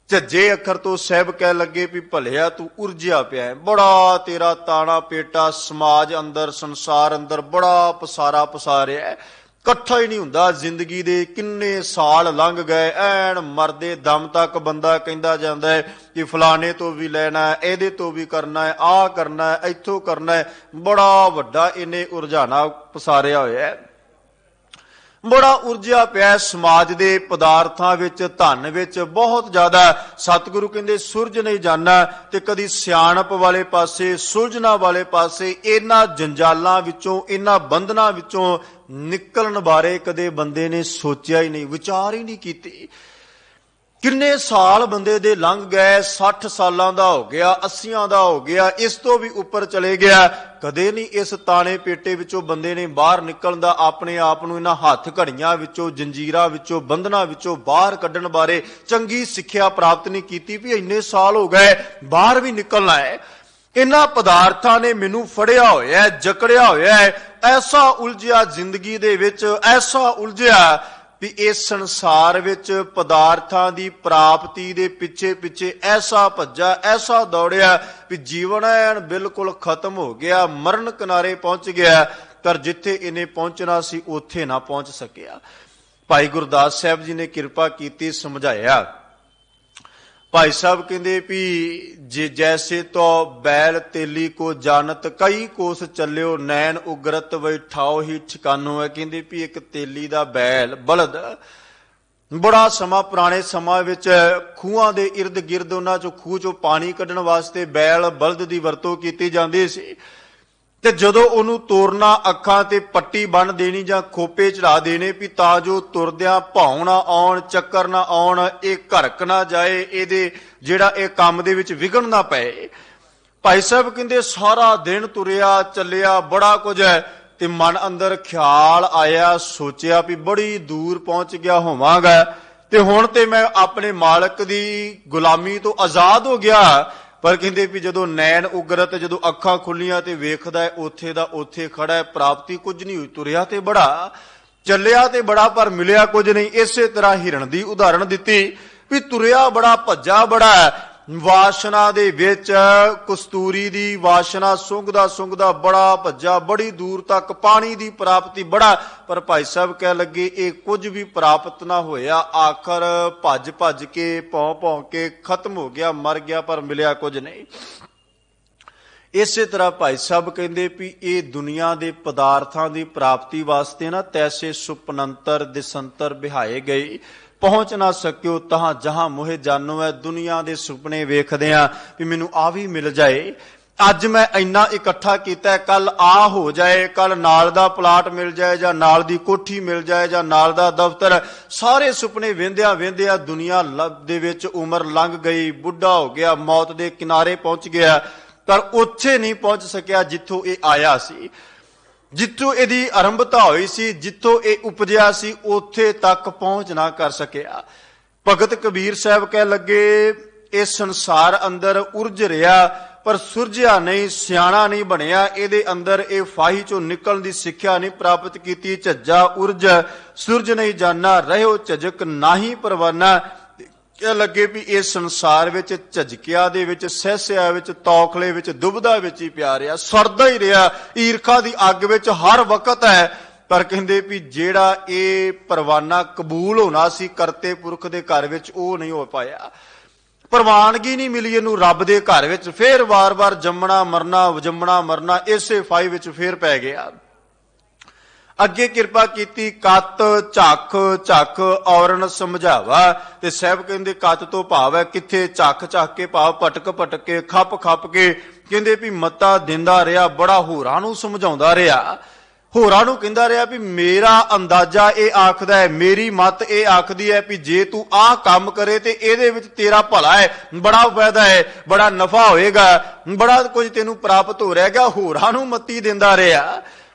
ਝੱਜੇ ਅੱਖਰ ਤੋਂ ਸਾਹਿਬ ਕਹਿ ਲੱਗੇ ਵੀ ਭਲਿਆ ਤੂੰ ਉਰਜਿਆ ਪਿਆ ਹੈ, ਬੜਾ ਤੇਰਾ ਤਾਣਾ ਪੇਟਾ ਸਮਾਜ ਅੰਦਰ, ਸੰਸਾਰ ਅੰਦਰ ਬੜਾ ਪਸਾਰਾ ਪਸਾਰਿਆ ਹੈ, ਇਕੱਠਾ ਹੀ ਨਹੀਂ ਹੁੰਦਾ। ਜ਼ਿੰਦਗੀ ਦੇ ਕਿੰਨੇ ਸਾਲ ਲੰਘ ਗਏ, ਐਨ ਮਰਦੇ ਦਮ ਤੱਕ ਬੰਦਾ ਕਹਿੰਦਾ ਜਾਂਦਾ ਹੈ ਕਿ ਫਲਾਣੇ ਤੋਂ ਵੀ ਲੈਣਾ ਹੈ, ਇਹਦੇ ਤੋਂ ਵੀ ਕਰਨਾ ਹੈ, ਆਹ ਕਰਨਾ ਹੈ, ਇੱਥੋਂ ਕਰਨਾ ਹੈ। ਬੜਾ ਵੱਡਾ ਇਹਨੇ ਉਰਝਾਣਾ ਪਸਾਰਿਆ ਹੋਇਆ ਹੈ, ਬੜਾ ਉਰਜਿਆ ਪਿਆ ਸਮਾਜ ਦੇ ਪਦਾਰਥਾਂ ਵਿੱਚ, ਧਨ ਵਿੱਚ ਬਹੁਤ ਜ਼ਿਆਦਾ। ਸਤਿਗੁਰੂ ਕਹਿੰਦੇ ਸੂਰਜ ਨਹੀਂ ਜਾਣਾ। ਤੇ ਕਦੀ ਸਿਆਣਪ ਵਾਲੇ ਪਾਸੇ, ਸੁਲਝਣਾ ਵਾਲੇ ਪਾਸੇ, ਇਹਨਾਂ ਜੰਜਾਲਾਂ ਵਿੱਚੋਂ, ਇਹਨਾਂ ਬੰਧਨਾਂ ਵਿੱਚੋਂ ਨਿਕਲਣ ਬਾਰੇ ਕਦੇ ਬੰਦੇ ਨੇ ਸੋਚਿਆ ਹੀ ਨਹੀਂ, ਵਿਚਾਰ ਹੀ ਨਹੀਂ ਕੀਤੀ। ਕਿੰਨੇ ਸਾਲ ਬੰਦੇ ਦੇ ਲੰਘ ਗਏ, 60 ਸਾਲਾਂ ਦਾ ਹੋ ਗਿਆ, 80 ਦਾ ਹੋ ਗਿਆ, ਇਸ ਤੋਂ ਵੀ ਉੱਪਰ ਚਲੇ ਗਿਆ। ਕਦੇ ਨਹੀਂ ਇਸ ਤਾਣੇ ਪੇਟੇ ਵਿੱਚੋਂ ਬੰਦੇ ਨੇ ਬਾਹਰ ਨਿਕਲਣ ਦਾ, ਆਪਣੇ ਆਪ ਨੂੰ ਇਹਨਾਂ ਹੱਥ ਘੜੀਆਂ ਵਿੱਚੋਂ, ਜੰਜੀਰਾਂ ਵਿੱਚੋਂ, ਬੰਧਨਾਂ ਵਿੱਚੋਂ ਬਾਹਰ ਕੱਢਣ ਬਾਰੇ ਚੰਗੀ ਸਿੱਖਿਆ ਪ੍ਰਾਪਤ ਨਹੀਂ ਕੀਤੀ ਵੀ ਇੰਨੇ ਸਾਲ ਹੋ ਗਏ, ਬਾਹਰ ਵੀ ਨਿਕਲਣਾ ਹੈ। ਇਹਨਾਂ ਪਦਾਰਥਾਂ ਨੇ ਮੈਨੂੰ ਫੜਿਆ ਹੋਇਆ, ਜਕੜਿਆ ਹੋਇਆ ਹੈ, ਐਸਾ ਉਲਝਿਆ ਜ਼ਿੰਦਗੀ ਦੇ ਵਿੱਚ, ਐਸਾ ਉਲਝਿਆ ਵੀ ਇਸ ਸੰਸਾਰ ਵਿੱਚ ਪਦਾਰਥਾਂ ਦੀ ਪ੍ਰਾਪਤੀ ਦੇ ਪਿੱਛੇ ਪਿੱਛੇ ਐਸਾ ਭੱਜਾ, ਐਸਾ ਦੌੜਿਆ ਵੀ ਜੀਵਨ ਐਨ ਬਿਲਕੁਲ ਖਤਮ ਹੋ ਗਿਆ, ਮਰਨ ਕਿਨਾਰੇ ਪਹੁੰਚ ਗਿਆ। ਪਰ ਜਿੱਥੇ ਇਹਨੇ ਪਹੁੰਚਣਾ ਸੀ ਉੱਥੇ ਨਾ ਪਹੁੰਚ ਸਕਿਆ। ਭਾਈ ਗੁਰਦਾਸ ਸਾਹਿਬ ਜੀ ਨੇ ਕਿਰਪਾ ਕੀਤੀ, ਸਮਝਾਇਆ। ਭਾਈ ਸਾਹਿਬ ਕਹਿੰਦੇ ਵੀ ਜੇ ਜੈਸੇ ਤੋ ਬੈਲ ਤੇਲੀ ਕੋ ਜਾਣਤ, ਕਈ ਕੋਸ ਚੱਲਿਓ ਨੈਣ ਉਗਰਤ ਬੈਠਾਓ ਹੀ ਠਿਕਾਨੋ ਹੈ। ਕਹਿੰਦੇ ਵੀ ਇੱਕ ਤੇਲੀ ਦਾ ਬੈਲ, ਬਲਦ, ਬੜਾ ਸਮਾਂ, ਪੁਰਾਣੇ ਸਮਾਂ ਵਿੱਚ ਖੂਹਾਂ ਦੇ ਇਰਦ ਗਿਰਦ, ਉਹਨਾਂ ਚੋਂ ਖੂਹ ਚੋਂ ਪਾਣੀ ਕੱਢਣ ਵਾਸਤੇ ਬੈਲ, ਬਲਦ ਦੀ ਵਰਤੋਂ ਕੀਤੀ ਜਾਂਦੀ ਸੀ। ਤੇ ਜਦੋਂ ਉਹਨੂੰ ਤੋਰਨਾ, ਅੱਖਾਂ ਤੇ ਪੱਟੀ ਬੰਨ੍ਹ ਦੇਣੀ ਜਾਂ ਖੋਪੇ ਚੜਾ ਦੇਣੇ ਵੀ ਤਾਂ ਜੋ ਤੁਰਦਿਆਂ ਭੌਂ ਨਾ ਆਉਣ, ਚੱਕਰ ਨਾ ਆਉਣ, ਇਹ ਘਰਕ ਨਾ ਜਾਏ, ਇਹਦੇ ਜਿਹੜਾ ਇਹ ਕੰਮ ਦੇ ਵਿੱਚ ਵਿਘਨ ਨਾ ਪਏ। ਭਾਈ ਸਾਹਿਬ ਕਹਿੰਦੇ ਸਾਰਾ ਦਿਨ ਤੁਰਿਆ, ਚੱਲਿਆ, ਬੜਾ ਕੁਝ ਹੈ। ਤੇ ਮਨ ਅੰਦਰ ਖਿਆਲ ਆਇਆ, ਸੋਚਿਆ ਵੀ ਬੜੀ ਦੂਰ ਪਹੁੰਚ ਗਿਆ ਹੋਵਾਂਗਾ ਤੇ ਹੁਣ ਤੇ ਮੈਂ ਆਪਣੇ ਮਾਲਕ ਦੀ ਗੁਲਾਮੀ ਤੋਂ ਆਜ਼ਾਦ ਹੋ ਗਿਆ। ਪਰ ਕਹਿੰਦੇ ਵੀ ਜਦੋਂ ਨੈਣ ਉਗਰਤ, ਜਦੋਂ ਅੱਖਾਂ ਖੁੱਲੀਆਂ ਤੇ ਵੇਖਦਾ ਹੈ ਉੱਥੇ ਦਾ ਉੱਥੇ ਖੜਾ ਹੈ, ਪ੍ਰਾਪਤੀ ਕੁਝ ਨਹੀਂ ਹੋਈ। ਤੁਰਿਆ ਤੇ ਬੜਾ, ਚੱਲਿਆ ਤੇ ਬੜਾ, ਪਰ ਮਿਲਿਆ ਕੁਝ ਨਹੀਂ। ਇਸੇ ਤਰ੍ਹਾਂ ਹਿਰਨ ਦੀ ਉਦਾਹਰਣ ਦਿੱਤੀ ਵੀ ਤੁਰਿਆ ਬੜਾ, ਭੱਜਾ ਬੜਾ, ਵਾਸ਼ਨਾ ਦੇ ਵਿੱਚ ਕਸਤੂਰੀ ਦੀ ਵਾਸ਼ਨਾ ਸੁੰਘਦਾ ਸੁੰਘਦਾ ਬੜਾ ਭੱਜਾ, ਬੜੀ ਦੂਰ ਤੱਕ, ਪਾਣੀ ਦੀ ਪ੍ਰਾਪਤੀ ਬੜਾ। ਪਰ ਭਾਈ ਸਾਹਿਬ ਕਹਿ ਲੱਗੇ ਇਹ ਕੁਝ ਵੀ ਪ੍ਰਾਪਤ ਨਾ ਹੋਇਆ। ਆਖਰ ਭੱਜ ਭੱਜ ਕੇ, ਭੌਂ ਭੌਂ ਕੇ ਖਤਮ ਹੋ ਗਿਆ, ਮਰ ਗਿਆ, ਪਰ ਮਿਲਿਆ ਕੁਝ ਨਹੀਂ। ਇਸੇ ਤਰ੍ਹਾਂ ਭਾਈ ਸਾਹਿਬ ਕਹਿੰਦੇ ਵੀ ਇਹ ਦੁਨੀਆ ਦੇ ਪਦਾਰਥਾਂ ਦੀ ਪ੍ਰਾਪਤੀ ਵਾਸਤੇ ਨਾ ਤੈਸੇ ਸੁਪਨੰਤਰ ਦਿਸੰਤਰ ਬਿਹਾਏ ਗਏ, ਪਹੁੰਚ ਨਾ ਸਕਿਓ ਤਹਾਂ ਜਹਾਂ ਮੋਹਿ ਜਾਨੋ ਹੈ। ਦੁਨੀਆ ਦੇ ਸੁਪਨੇ ਵੇਖਦੇ ਆ ਵੀ ਮੈਨੂੰ ਆ ਵੀ ਮਿਲ ਜਾਏ, ਅੱਜ ਮੈਂ ਇੰਨਾ ਇਕੱਠਾ ਕੀਤਾ, ਕੱਲ ਆ ਹੋ ਜਾਏ, ਕੱਲ ਨਾਲ ਦਾ ਪਲਾਟ ਮਿਲ ਜਾਏ, ਜਾਂ ਨਾਲ ਦੀ ਕੋਠੀ ਮਿਲ ਜਾਏ, ਜਾਂ ਨਾਲ ਦਾ ਦਫ਼ਤਰ। ਸਾਰੇ ਸੁਪਨੇ ਵੇਂਦਿਆਂ ਵੇਂਦਿਆਂ ਦੁਨੀਆ ਦੇ ਵਿੱਚ ਉਮਰ ਲੰਘ ਗਈ, ਬੁੱਢਾ ਹੋ ਗਿਆ, ਮੌਤ ਦੇ ਕਿਨਾਰੇ ਪਹੁੰਚ ਗਿਆ, ਪਰ ਉੱਥੇ ਨਹੀਂ ਪਹੁੰਚ ਸਕਿਆ ਜਿੱਥੋਂ ਇਹ ਆਇਆ ਸੀ, ਜਿੱਥੋਂ ਇਹਦੀ ਆਰੰਭਤਾ ਹੋਈ ਸੀ, ਜਿੱਥੋਂ ਇਹ ਉਪਜਿਆ ਸੀ, ਉੱਥੇ ਤੱਕ ਪਹੁੰਚ ਨਾ ਕਰ ਸਕਿਆ। ਭਗਤ ਕਬੀਰ ਸਾਹਿਬ ਕਹਿ ਲੱਗੇ ਇਸ ਸੰਸਾਰ ਅੰਦਰ ਉਰਜ ਰਿਹਾ ਪਰ ਸੁਰਜਿਆ ਨਹੀਂ, ਸਿਆਣਾ ਨਹੀਂ ਬਣਿਆ, ਇਹਦੇ ਅੰਦਰ ਇਹ ਫਾਹੀ ਚੋਂ ਨਿਕਲਣ ਦੀ ਸਿੱਖਿਆ ਨਹੀਂ ਪ੍ਰਾਪਤ ਕੀਤੀ। ਝੱਜਾ ਉਰਜ ਸੂਰਜ ਨਹੀਂ ਜਾਣਾ, ਰਹਿਓ ਝਜਕ ਨਾਹੀ ਪਰਵਾਨਾ। ਕਹਿ ਲੱਗੇ ਵੀ ਇਸ ਸੰਸਾਰ ਵਿੱਚ ਝਜਕਿਆ ਦੇ ਵਿੱਚ, ਸਹਿਸਿਆ ਵਿੱਚ, ਤੌਖਲੇ ਵਿੱਚ, ਦੁਬਦਾ ਵਿੱਚ ਹੀ ਪਿਆ ਰਿਹਾ, ਸੜਦਾ ਹੀ ਰਿਹਾ, ਈਰਖਾ ਦੀ ਅੱਗ ਵਿੱਚ ਹਰ ਵਕਤ ਹੈ। ਪਰ ਕਹਿੰਦੇ ਵੀ ਜਿਹੜਾ ਇਹ ਪਰਵਾਨਾ ਕਬੂਲ ਹੋਣਾ ਸੀ ਕਰਤੇ ਪੁਰਖ ਦੇ ਘਰ ਵਿੱਚ, ਉਹ ਨਹੀਂ ਹੋ ਪਾਇਆ। ਪ੍ਰਵਾਨਗੀ ਨਹੀਂ ਮਿਲੀ ਇਹਨੂੰ ਰੱਬ ਦੇ ਘਰ ਵਿੱਚ। ਫੇਰ ਵਾਰ-ਵਾਰ ਜੰਮਣਾ ਮਰਨਾ, ਜੰਮਣਾ ਮਰਨਾ, ਇਸੇ ਫਾਈ ਵਿੱਚ ਫੇਰ ਪੈ ਗਿਆ। ਅੱਗੇ ਕਿਰਪਾ ਕੀਤੀ, ਕਤ ਝੱਖ ਝੱਖ ਔਰਨ ਸਮਝਾਵਾ। ਤੇ ਸਾਹਿਬ ਕਹਿੰਦੇ ਕਤ ਤੋਂ ਭਾਵ ਹੈ ਕਿੱਥੇ, ਝੱਖ ਝੱਖ ਕੇ ਭਾਵ ਭਟਕ ਭਟਕ ਕੇ, ਖੱਪ ਖੱਪ ਕੇ। ਕਹਿੰਦੇ ਵੀ ਮੱਤਾ ਦਿੰਦਾ ਰਿਹਾ, ਬੜਾ ਹੋਰਾਂ ਨੂੰ ਸਮਝਾਉਂਦਾ ਰਿਹਾ। ਹੋਰਾਂ ਨੂੰ ਕਹਿੰਦਾ ਰਿਹਾ ਵੀ ਮੇਰਾ ਅੰਦਾਜ਼ਾ ਇਹ ਆਖਦਾ ਹੈ, ਮੇਰੀ ਮੱਤ ਇਹ ਆਖਦੀ ਹੈ ਵੀ ਜੇ ਤੂੰ ਆਹ ਕੰਮ ਕਰੇ ਤੇ ਇਹਦੇ ਵਿੱਚ ਤੇਰਾ ਭਲਾ ਹੈ, ਬੜਾ ਫਾਇਦਾ ਹੈ, ਬੜਾ ਨਫਾ ਹੋਏਗਾ, ਬੜਾ ਕੁਝ ਤੈਨੂੰ ਪ੍ਰਾਪਤ ਹੋ ਰਿਹਾ। ਹੋਰਾਂ ਨੂੰ ਮੱਤੀ ਦਿੰਦਾ ਰਿਹਾ।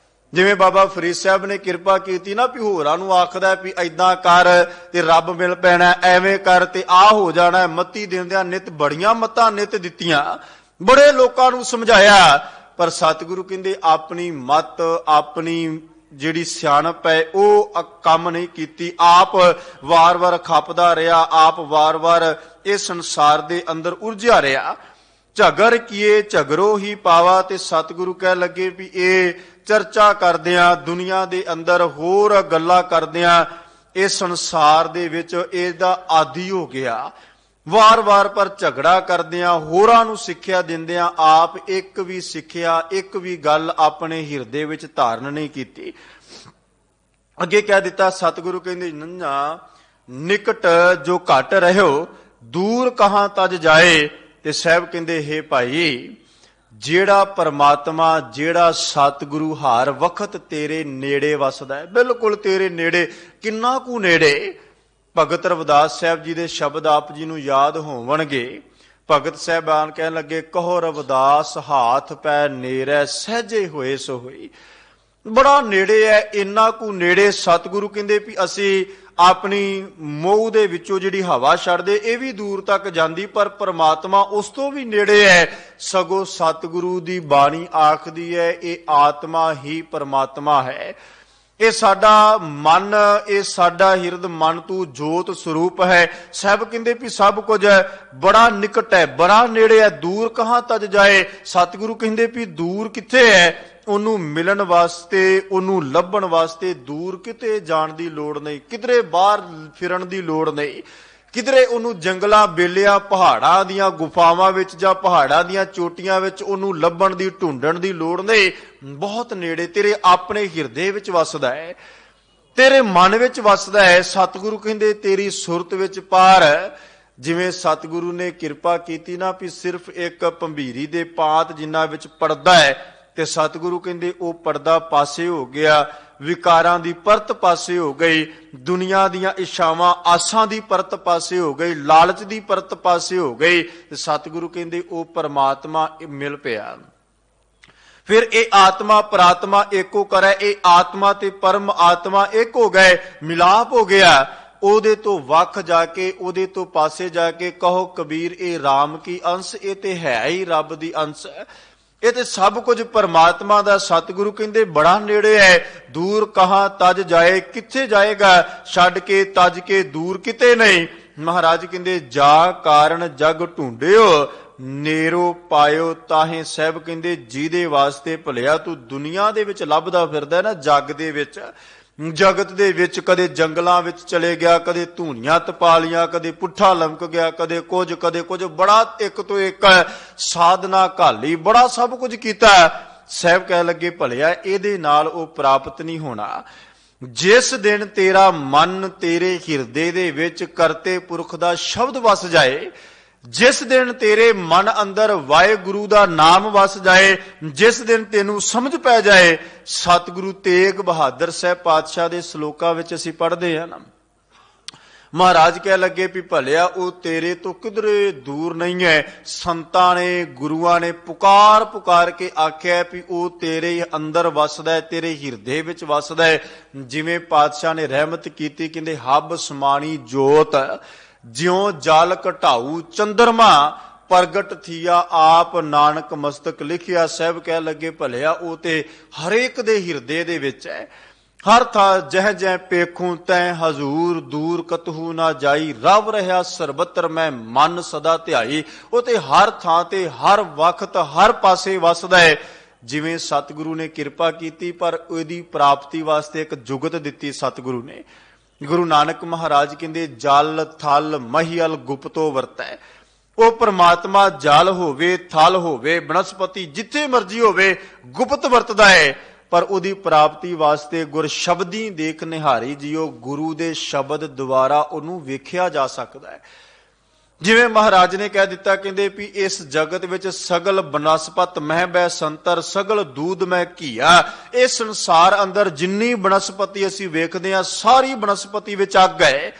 ਜਿਵੇਂ ਬਾਬਾ ਫਰੀਦ ਸਾਹਿਬ ਨੇ ਕਿਰਪਾ ਕੀਤੀ ਨਾ ਵੀ ਹੋਰਾਂ ਨੂੰ ਆਖਦਾ ਵੀ ਏਦਾਂ ਕਰ ਤੇ ਰੱਬ ਮਿਲ ਪੈਣਾ, ਐਵੇਂ ਕਰ ਤੇ ਆਹ ਹੋ ਜਾਣਾ, ਮੱਤੀ ਦਿੰਦਿਆਂ ਨਿਤ ਬੜੀਆਂ ਮੱਤਾਂ ਨਿਤ ਦਿੱਤੀਆਂ, ਬੜੇ ਲੋਕਾਂ ਨੂੰ ਸਮਝਾਇਆ। ਪਰ ਸਤਿਗੁਰੂ ਕਹਿੰਦੇ ਆਪਣੀ ਮੱਤ, ਆਪਣੀ ਜਿਹੜੀ ਸਿਆਣਪ ਹੈ ਉਹ ਕੰਮ ਨਹੀਂ ਕੀਤੀ। ਆਪ ਵਾਰ-ਵਾਰ ਖਪਦਾ ਰਿਹਾ, ਆਪ ਵਾਰ-ਵਾਰ ਇਹ ਸੰਸਾਰ ਦੇ ਅੰਦਰ ਉਲਝਿਆ ਰਿਹਾ। ਝਗਰ ਕੀਏ ਝਗਰੋ ਹੀ ਪਾਵਾ, ਤੇ ਸਤਿਗੁਰੂ ਕਹਿ ਲੱਗੇ ਵੀ ਇਹ ਚਰਚਾ ਕਰਦਿਆਂ, ਦੁਨੀਆ ਦੇ ਅੰਦਰ ਹੋਰ ਗੱਲਾਂ ਕਰਦਿਆਂ ਇਹ ਸੰਸਾਰ ਦੇ ਵਿੱਚ ਇਹਦਾ ਆਦੀ ਹੋ ਗਿਆ। ਵਾਰ-ਵਾਰ ਪਰ ਝਗੜਾ ਕਰਦਿਆਂ, ਹੋਰਾਂ ਨੂੰ ਸਿੱਖਿਆ ਦਿੰਦਿਆਂ ਆਪ ਇੱਕ ਵੀ ਸਿੱਖਿਆ, ਇੱਕ ਵੀ ਗੱਲ ਆਪਣੇ ਹਿਰਦੇ ਵਿੱਚ ਧਾਰਨ ਨਹੀਂ ਕੀਤੀ। ਅੱਗੇ ਕਹਿ ਦਿੱਤਾ ਸਤਿਗੁਰੂ ਕਹਿੰਦੇ ਨੰਨਾ ਨਿਕਟ ਜੋ ਘਟ ਰਹਿਓ, ਦੂਰ ਕਹਾਂ ਤਜ ਜਾਏ। ਤੇ ਸਾਹਿਬ ਕਹਿੰਦੇ ਹੇ ਭਾਈ, ਜਿਹੜਾ ਪਰਮਾਤਮਾ, ਜਿਹੜਾ ਸਤਿਗੁਰੂ ਹਰ ਵਕਤ ਤੇਰੇ ਨੇੜੇ ਵਸਦਾ ਹੈ, ਬਿਲਕੁਲ ਤੇਰੇ ਨੇੜੇ, ਕਿੰਨਾ ਕੁ ਨੇੜੇ। ਭਗਤ ਰਵਿਦਾਸ ਸਾਹਿਬ ਜੀ ਦੇ ਸ਼ਬਦ ਆਪ ਜੀ ਨੂੰ ਯਾਦ ਹੋਵਣਗੇ। ਭਗਤ ਸਾਹਿਬਾਨ ਕਹਿਣ ਲੱਗੇ, ਕਹੋ ਰਵਿਦਾਸ ਹਾਥ ਪੈ ਨੇੜੇ, ਸਹਿਜੇ ਹੋਏ ਸੋ ਹੋਈ। ਬੜਾ ਨੇੜੇ ਹੈ, ਇੰਨਾ ਕੁ ਨੇੜੇ। ਸਤਿਗੁਰੂ ਕਹਿੰਦੇ ਵੀ ਅਸੀਂ ਆਪਣੀ ਮੂੰਹ ਦੇ ਵਿੱਚੋਂ ਜਿਹੜੀ ਹਵਾ ਛੱਡਦੇ ਇਹ ਵੀ ਦੂਰ ਤੱਕ ਜਾਂਦੀ, ਪਰ ਪਰਮਾਤਮਾ ਉਸ ਤੋਂ ਵੀ ਨੇੜੇ ਹੈ। ਸਗੋਂ ਸਤਿਗੁਰੂ ਦੀ ਬਾਣੀ ਆਖਦੀ ਹੈ ਇਹ ਆਤਮਾ ਹੀ ਪਰਮਾਤਮਾ ਹੈ। ਇਹ ਸਾਡਾ ਮਨ, ਇਹ ਸਾਡਾ ਹਿਰਦ ਮਨ ਤੂੰ ਜੋਤ ਸਰੂਪ ਹੈ। ਸਾਹਿਬ ਕਹਿੰਦੇ ਵੀ ਸਭ ਕੁਝ ਬੜਾ ਨਿਕਟ ਹੈ, ਬੜਾ ਨੇੜੇ ਹੈ, ਦੂਰ ਕਹਾਂ ਤਜ ਜਾਏ। ਸਤਿਗੁਰੂ ਕਹਿੰਦੇ ਵੀ ਦੂਰ ਕਿੱਥੇ ਹੈ? ਉਹਨੂੰ ਮਿਲਣ ਵਾਸਤੇ, ਉਹਨੂੰ ਲੱਭਣ ਵਾਸਤੇ ਦੂਰ ਕਿਤੇ ਜਾਣ ਦੀ ਲੋੜ ਨਹੀਂ, ਕਿਧਰੇ ਬਾਹਰ ਫਿਰਨ ਦੀ ਲੋੜ ਨਹੀਂ, ਕਿਧਰੇ ਉਹਨੂੰ ਜੰਗਲਾਂ ਬੇਲਿਆਂ, ਪਹਾੜਾਂ ਦੀਆਂ ਗੁਫਾਵਾਂ ਵਿੱਚ ਜਾਂ ਪਹਾੜਾਂ ਦੀਆਂ ਚੋਟੀਆਂ ਵਿੱਚ ਉਹਨੂੰ ਲੱਭਣ ਦੀ, ਢੂੰਡਣ ਦੀ ਲੋੜ ਨਹੀਂ। ਬਹੁਤ ਨੇੜੇ, ਤੇਰੇ ਆਪਣੇ ਹਿਰਦੇ ਵਿੱਚ ਵਸਦਾ ਹੈ, ਤੇਰੇ ਮਨ ਵਿੱਚ ਵਸਦਾ ਹੈ। ਸਤਿਗੁਰੂ ਕਹਿੰਦੇ ਤੇਰੀ ਸੁਰਤ ਵਿੱਚ ਪਾਰ। ਜਿਵੇਂ ਸਤਿਗੁਰੂ ਨੇ ਕਿਰਪਾ ਕੀਤੀ ਨਾ ਵੀ ਸਿਰਫ ਇੱਕ ਭੰਬੀਰੀ ਦੇ ਪਾਤ ਜਿੰਨਾ ਵਿੱਚ ਪਰਦਾ ਹੈ, ਤੇ ਸਤਿਗੁਰੂ ਕਹਿੰਦੇ ਉਹ ਪਰਦਾ ਪਾਸੇ ਹੋ ਗਿਆ, ਵਿਕਾਰਾਂ ਦੀ ਪਰਤ ਪਾਸੇ ਹੋ ਗਈ, ਦੁਨੀਆ ਦੀਆਂ ਇੱਛਾਵਾਂ ਆਸਾਂ ਦੀ ਪਰਤ ਪਾਸੇ ਹੋ ਗਈ, ਲਾਲਚ ਦੀ ਪਰਤ ਪਾਸੇ ਹੋ ਗਈ। ਤੇ ਸਤਿਗੁਰੂ ਕਹਿੰਦੇ ਉਹ ਪਰਮਾਤਮਾ ਮਿਲ ਪਿਆ। ਫਿਰ ਇਹ ਆਤਮਾ ਪ੍ਰਾਤਮਾ ਏਕੋ ਕਰੇ, ਇਹ ਆਤਮਾ ਤੇ ਪਰਮ ਆਤਮਾ ਇੱਕ ਹੋ ਗਏ, ਮਿਲਾਪ ਹੋ ਗਿਆ। ਉਹਦੇ ਤੋਂ ਵੱਖ ਜਾ ਕੇ, ਉਹਦੇ ਤੋਂ ਪਾਸੇ ਜਾ ਕੇ ਕਹੋ ਕਬੀਰ ਇਹ ਰਾਮ ਕੀ ਅੰਸ਼, ਇਹ ਤੇ ਹੈ ਹੀ ਰੱਬ ਦੀ ਅੰਸ਼ ਹੈ, ਇਹ ਤੇ ਸਭ ਕੁਝ ਪਰਮਾਤਮਾ ਦਾ। ਸਤਿਗੁਰੂ ਕਹਿੰਦੇ ਬੜਾ ਨੇੜੇ ਹੈ, ਦੂਰ ਕਹਾਂ ਤਜ ਜਾਏ। ਕਿੱਥੇ ਜਾਏਗਾ ਛੱਡ ਕੇ, ਤਜ ਕੇ, ਦੂਰ ਕਿਤੇ ਨਹੀਂ। ਮਹਾਰਾਜ ਕਹਿੰਦੇ ਜਾ ਕਾਰਨ ਜਗ ਢੂੰਡਿਓ, ਨੇਰੋ ਪਾਇਓ ਤਾਹੇ। ਸਾਹਿਬ ਕਹਿੰਦੇ ਜਿਹਦੇ ਵਾਸਤੇ ਭਲਿਆ ਤੂੰ ਦੁਨੀਆ ਦੇ ਵਿੱਚ ਲੱਭਦਾ ਫਿਰਦਾ ਨਾ, ਜਗ ਦੇ ਵਿੱਚ, ਜਗਤ ਦੇ ਵਿੱਚ, ਕਦੇ ਜੰਗਲਾਂ ਵਿੱਚ ਚਲੇ ਗਿਆ, ਕਦੇ ਧੂਣੀਆਂ ਤਪਾ ਲੀਆਂ, ਕਦੇ ਪੁੱਠਾ ਲਮਕ ਗਿਆ, ਕਦੇ ਕੁਝ ਕਦੇ ਕੁਝ, ਬੜਾ ਇੱਕ ਤੋਂ ਇੱਕ ਸਾਧਨਾ ਘਾਲੀ, ਬੜਾ ਸਭ ਕੁਝ ਕੀਤਾ। ਸਾਹਿਬ ਕਹਿ ਲੱਗੇ ਭਲਿਆ ਇਹਦੇ ਨਾਲ ਉਹ ਪ੍ਰਾਪਤ ਨਹੀਂ ਹੋਣਾ। ਜਿਸ ਦਿਨ ਤੇਰਾ ਮਨ, ਤੇਰੇ ਹਿਰਦੇ ਦੇ ਵਿੱਚ ਕਰਤੇ ਪੁਰਖ ਦਾ ਸ਼ਬਦ ਵਸ ਜਾਏ, ਜਿਸ ਦਿਨ ਤੇਰੇ ਮਨ ਅੰਦਰ ਵਾਹਿਗੁਰੂ ਦਾ ਨਾਮ ਵਸ ਜਾਏ, ਜਿਸ ਦਿਨ ਤੈਨੂੰ ਸਮਝ ਪੈ ਜਾਏ। ਸਤਿਗੁਰੂ ਤੇਗ ਬਹਾਦਰ ਸਾਹਿਬ ਪਾਤਸ਼ਾਹ ਦੇ ਸ਼ਲੋਕਾਂ ਵਿੱਚ ਅਸੀਂ ਪੜ੍ਹਦੇ ਹਾਂ ਨਾ, ਮਹਾਰਾਜ ਕਹਿ ਲੱਗੇ ਵੀ ਭਲਿਆ ਉਹ ਤੇਰੇ ਤੋਂ ਕਿਧਰੇ ਦੂਰ ਨਹੀਂ ਹੈ। ਸੰਤਾਂ ਨੇ, ਗੁਰੂਆਂ ਨੇ ਪੁਕਾਰ ਪੁਕਾਰ ਕੇ ਆਖਿਆ ਵੀ ਉਹ ਤੇਰੇ ਅੰਦਰ ਵਸਦਾ ਹੈ, ਤੇਰੇ ਹਿਰਦੇ ਵਿੱਚ ਵਸਦਾ ਹੈ। ਜਿਵੇਂ ਪਾਤਸ਼ਾਹ ਨੇ ਰਹਿਮਤ ਕੀਤੀ, ਕਹਿੰਦੇ ਹੱਬ ਸਮਾਣੀ ਜੋਤ, ਜਿਉ ਜਲ ਘਟਾਊ ਚੰਦਰਮਾ, ਪ੍ਰਗਟ ਥੀਆ ਆਪ ਨਾਨਕ ਮਸਤਕ ਲਿਖਿਆ। ਸਾਹਿਬ ਕਹਿ ਲੱਗੇ ਭਲਿਆ ਉਹ ਤੇ ਹਰੇਕ ਦੇ ਹਿਰਦੇ ਦੇ ਵਿੱਚ ਹੈ। ਹਰ ਥਾਂ ਜਹ ਜਹ ਪੇਖੂ ਤੈ ਹਜ਼ੂਰ, ਦੂਰ ਕਤਹੂ ਨਾ ਜਾਈ, ਰਵ ਰਿਹਾ ਸਰਬਤਰ ਮੈਂ ਮਨ ਸਦਾ ਧਿਆਈ। ਉਹ ਤੇ ਹਰ ਥਾਂ ਤੇ, ਹਰ ਵਕਤ, ਹਰ ਪਾਸੇ ਵਸਦਾ ਹੈ। ਜਿਵੇਂ ਸਤਿਗੁਰੂ ਨੇ ਕਿਰਪਾ ਕੀਤੀ, ਪਰ ਉਹਦੀ ਪ੍ਰਾਪਤੀ ਵਾਸਤੇ ਇੱਕ ਜੁਗਤ ਦਿੱਤੀ ਸਤਿਗੁਰੂ ਨੇ। ਗੁਰੂ ਨਾਨਕ ਮਹਾਰਾਜ ਕਹਿੰਦੇ ਜਲ ਥਲ ਮਹੀਅਲ ਗੁਪਤੋ ਵਰਤੈ। ਉਹ ਪਰਮਾਤਮਾ ਜਲ ਹੋਵੇ, ਥਲ ਹੋਵੇ, ਬਨਸਪਤੀ ਜਿੱਥੇ ਮਰਜੀ ਹੋਵੇ, ਗੁਪਤ ਵਰਤਦਾ ਹੈ। ਪਰ ਉਹਦੀ ਪ੍ਰਾਪਤੀ ਵਾਸਤੇ ਗੁਰ ਸ਼ਬਦੀ ਦੇਖ ਨਿਹਾਰੀ ਜੀਓ, ਗੁਰੂ ਦੇ ਸ਼ਬਦ ਦੁਆਰਾ ਉਹਨੂੰ ਵੇਖਿਆ ਜਾ ਸਕਦਾ ਹੈ। ਜਿਵੇਂ ਮਹਾਰਾਜ ਨੇ ਕਹਿ ਦਿੱਤਾ, ਕਹਿੰਦੇ ਵੀ ਇਸ ਜਗਤ ਵਿੱਚ ਸਗਲ ਬਨਸਪਤ ਮਹਿ ਬੈ ਸੰਤਰ ਸਗਲ ਦੂਧ ਮੈਂ ਘੀਆ। ਇਹ ਸੰਸਾਰ ਅੰਦਰ ਜਿੰਨੀ ਬਨਸਪਤੀ ਅਸੀਂ ਵੇਖਦੇ ਹਾਂ, ਸਾਰੀ ਬਨਸਪਤੀ ਵਿੱਚ ਅੱਗ ਹੈ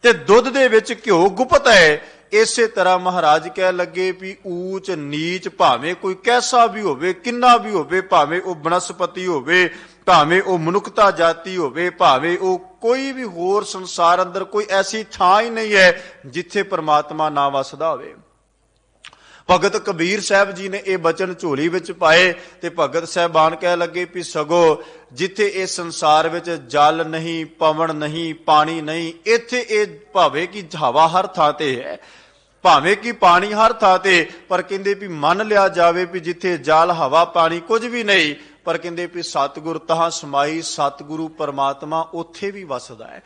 ਤੇ ਦੁੱਧ ਦੇ ਵਿੱਚ ਘਿਓ ਗੁਪਤ ਹੈ। ਇਸੇ ਤਰ੍ਹਾਂ ਮਹਾਰਾਜ ਕਹਿ ਲੱਗੇ ਵੀ ਊਚ ਨੀਚ ਭਾਵੇਂ ਕੋਈ ਕੈਸਾ ਵੀ ਹੋਵੇ, ਕਿੰਨਾ ਵੀ ਹੋਵੇ, ਭਾਵੇਂ ਉਹ ਬਨਸਪਤੀ ਹੋਵੇ, ਭਾਵੇਂ ਉਹ ਮਨੁੱਖਤਾ ਜਾਤੀ ਹੋਵੇ, ਭਾਵੇਂ ਉਹ ਕੋਈ ਵੀ ਹੋਰ ਸੰਸਾਰ ਅੰਦਰ ਕੋਈ ਐਸੀ ਥਾਂ ਹੀ ਨਹੀਂ ਹੈ ਜਿੱਥੇ ਪ੍ਰਮਾਤਮਾ ਨਾ ਵਸਦਾ ਹੋਵੇ। ਭਗਤ ਕਬੀਰ ਸਾਹਿਬ ਜੀ ਨੇ ਇਹ ਬਚਨ ਝੋਲੀ ਵਿੱਚ ਪਾਏ ਤੇ ਭਗਤ ਸਾਹਿਬਾਨ ਕਹਿ ਲੱਗੇ ਵੀ ਸਗੋਂ ਜਿੱਥੇ ਇਹ ਸੰਸਾਰ ਵਿੱਚ ਜਲ ਨਹੀਂ, ਪਵਨ ਨਹੀਂ, ਪਾਣੀ ਨਹੀਂ, ਇੱਥੇ ਇਹ ਭਾਵੇਂ ਕਿ ਹਵਾ ਹਰ ਥਾਂ ਤੇ ਹੈ, ਭਾਵੇਂ ਕਿ ਪਾਣੀ ਹਰ ਥਾਂ ਤੇ, ਪਰ ਕਹਿੰਦੇ ਵੀ ਮੰਨ ਲਿਆ ਜਾਵੇ ਵੀ ਜਿੱਥੇ ਜਲ, ਹਵਾ, ਪਾਣੀ ਕੁਝ ਵੀ ਨਹੀਂ, ਪਰ ਕਹਿੰਦੇ ਵੀ ਸਤਿਗੁਰ ਤਹਾਂ ਸਮਾਈ, ਸਤਿਗੁਰੂ ਪਰਮਾਤਮਾ ਉੱਥੇ ਵੀ ਵਸਦਾ ਹੈ।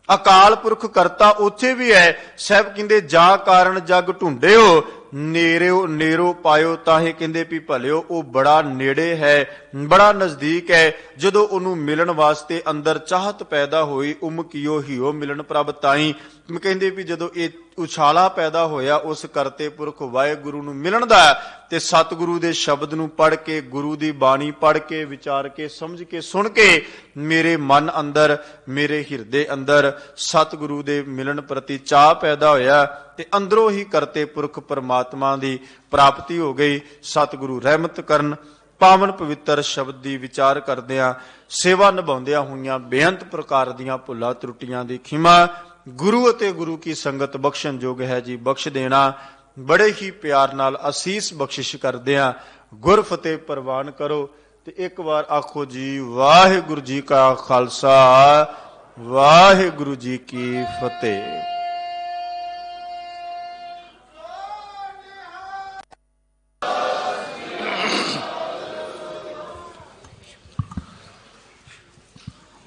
ਅਕਾਲ ਪੁਰਖ ਕਰਤਾ ਉੱਥੇ ਵੀ ਹੈ। ਸਾਹਿਬ ਕਹਿੰਦੇ ਜਾ ਕਾਰਨ ਜਗ ਢੂੰਡਿਓ, ਨੇਰਿਓ ਨੇਰੋ ਪਾਇਓ, ਤਾਹੇ ਕਹਿੰਦੇ ਵੀ ਭਲਿਓ। ਉਹ ਬੜਾ ਨੇੜੇ ਹੈ, ਬੜਾ ਨਜ਼ਦੀਕ ਹੈ। ਜਦੋਂ ਉਹਨੂੰ ਮਿਲਣ ਵਾਸਤੇ ਅੰਦਰ ਚਾਹਤ ਪੈਦਾ ਹੋਈ, ਉਮਕੀਓ ਹੀਓ ਮਿਲਣ ਪ੍ਰਭ ਤਾਈ। ਕਹਿੰਦੇ ਵੀ ਜਦੋਂ ਇਹ ਉਛਾਲਾ ਪੈਦਾ ਹੋਇਆ ਉਸ ਕਰਤੇ ਪੁਰਖ ਵਾਹਿਗੁਰੂ ਨੂੰ ਮਿਲਣ ਦਾ, ਤੇ ਸਤਿਗੁਰੂ ਦੇ ਸ਼ਬਦ ਨੂੰ ਪੜ੍ਹ ਕੇ, ਗੁਰੂ ਦੀ ਬਾਣੀ ਪੜ੍ਹ ਕੇ, ਵਿਚਾਰ ਕੇ, ਸਮਝ ਕੇ, ਸੁਣ ਕੇ ਮੇਰੇ ਮਨ ਅੰਦਰ, ਮੇਰੇ ਹਿਰਦੇ ਅੰਦਰ ਸਤਿਗੁਰੂ ਦੇ ਮਿਲਣ ਪ੍ਰਤੀ ਚਾਹ ਪੈਦਾ ਹੋਇਆ ਤੇ ਅੰਦਰੋਂ ਹੀ ਕਰਤੇ ਪੁਰਖ ਪਰਮਾਤਮਾ ਦੀ ਪ੍ਰਾਪਤੀ ਹੋ ਗਈ। ਸਤਿਗੁਰੂ ਰਹਿਮਤ ਕਰਨ। ਪਾਵਨ ਪਵਿੱਤਰ ਸ਼ਬਦ ਦੀ ਵਿਚਾਰ ਕਰਦਿਆਂ, ਸੇਵਾ ਨਿਭਾਉਂਦਿਆਂ ਹੋਈਆਂ ਬੇਅੰਤ ਪ੍ਰਕਾਰ ਦੀਆਂ ਭੁੱਲਾਂ ਤਰੁੱਟੀਆਂ ਦੀ ਖਿਮਾ ਗੁਰੂ ਅਤੇ ਗੁਰੂ ਕੀ ਸੰਗਤ ਬਖਸ਼ਣ ਯੋਗ ਹੈ ਜੀ, ਬਖਸ਼ ਦੇਣਾ। ਬੜੇ ਹੀ ਪਿਆਰ ਨਾਲ ਅਸੀਸ ਬਖਸ਼ਿਸ਼ ਕਰਦਿਆਂ ਗੁਰ ਫਤਿਹ ਪ੍ਰਵਾਨ ਕਰੋ ਤੇ ਇੱਕ ਵਾਰ ਆਖੋ ਜੀ ਵਾਹਿਗੁਰੂ ਜੀ ਕਾ ਖਾਲਸਾ, ਵਾਹਿਗੁਰੂ ਜੀ ਕੀ ਫਤਿਹ।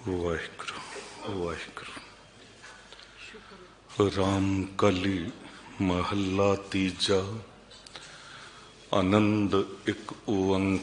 ਵਾਹਿਗੁਰੂ ਵਾਹਿਗੁਰੂ। ਰਾਮ ਕਲੀ ਮਹੱਲਾ ਤੀਜਾ। ਆਨੰਦ ਇੱਕ ਓੰਕਾਰ।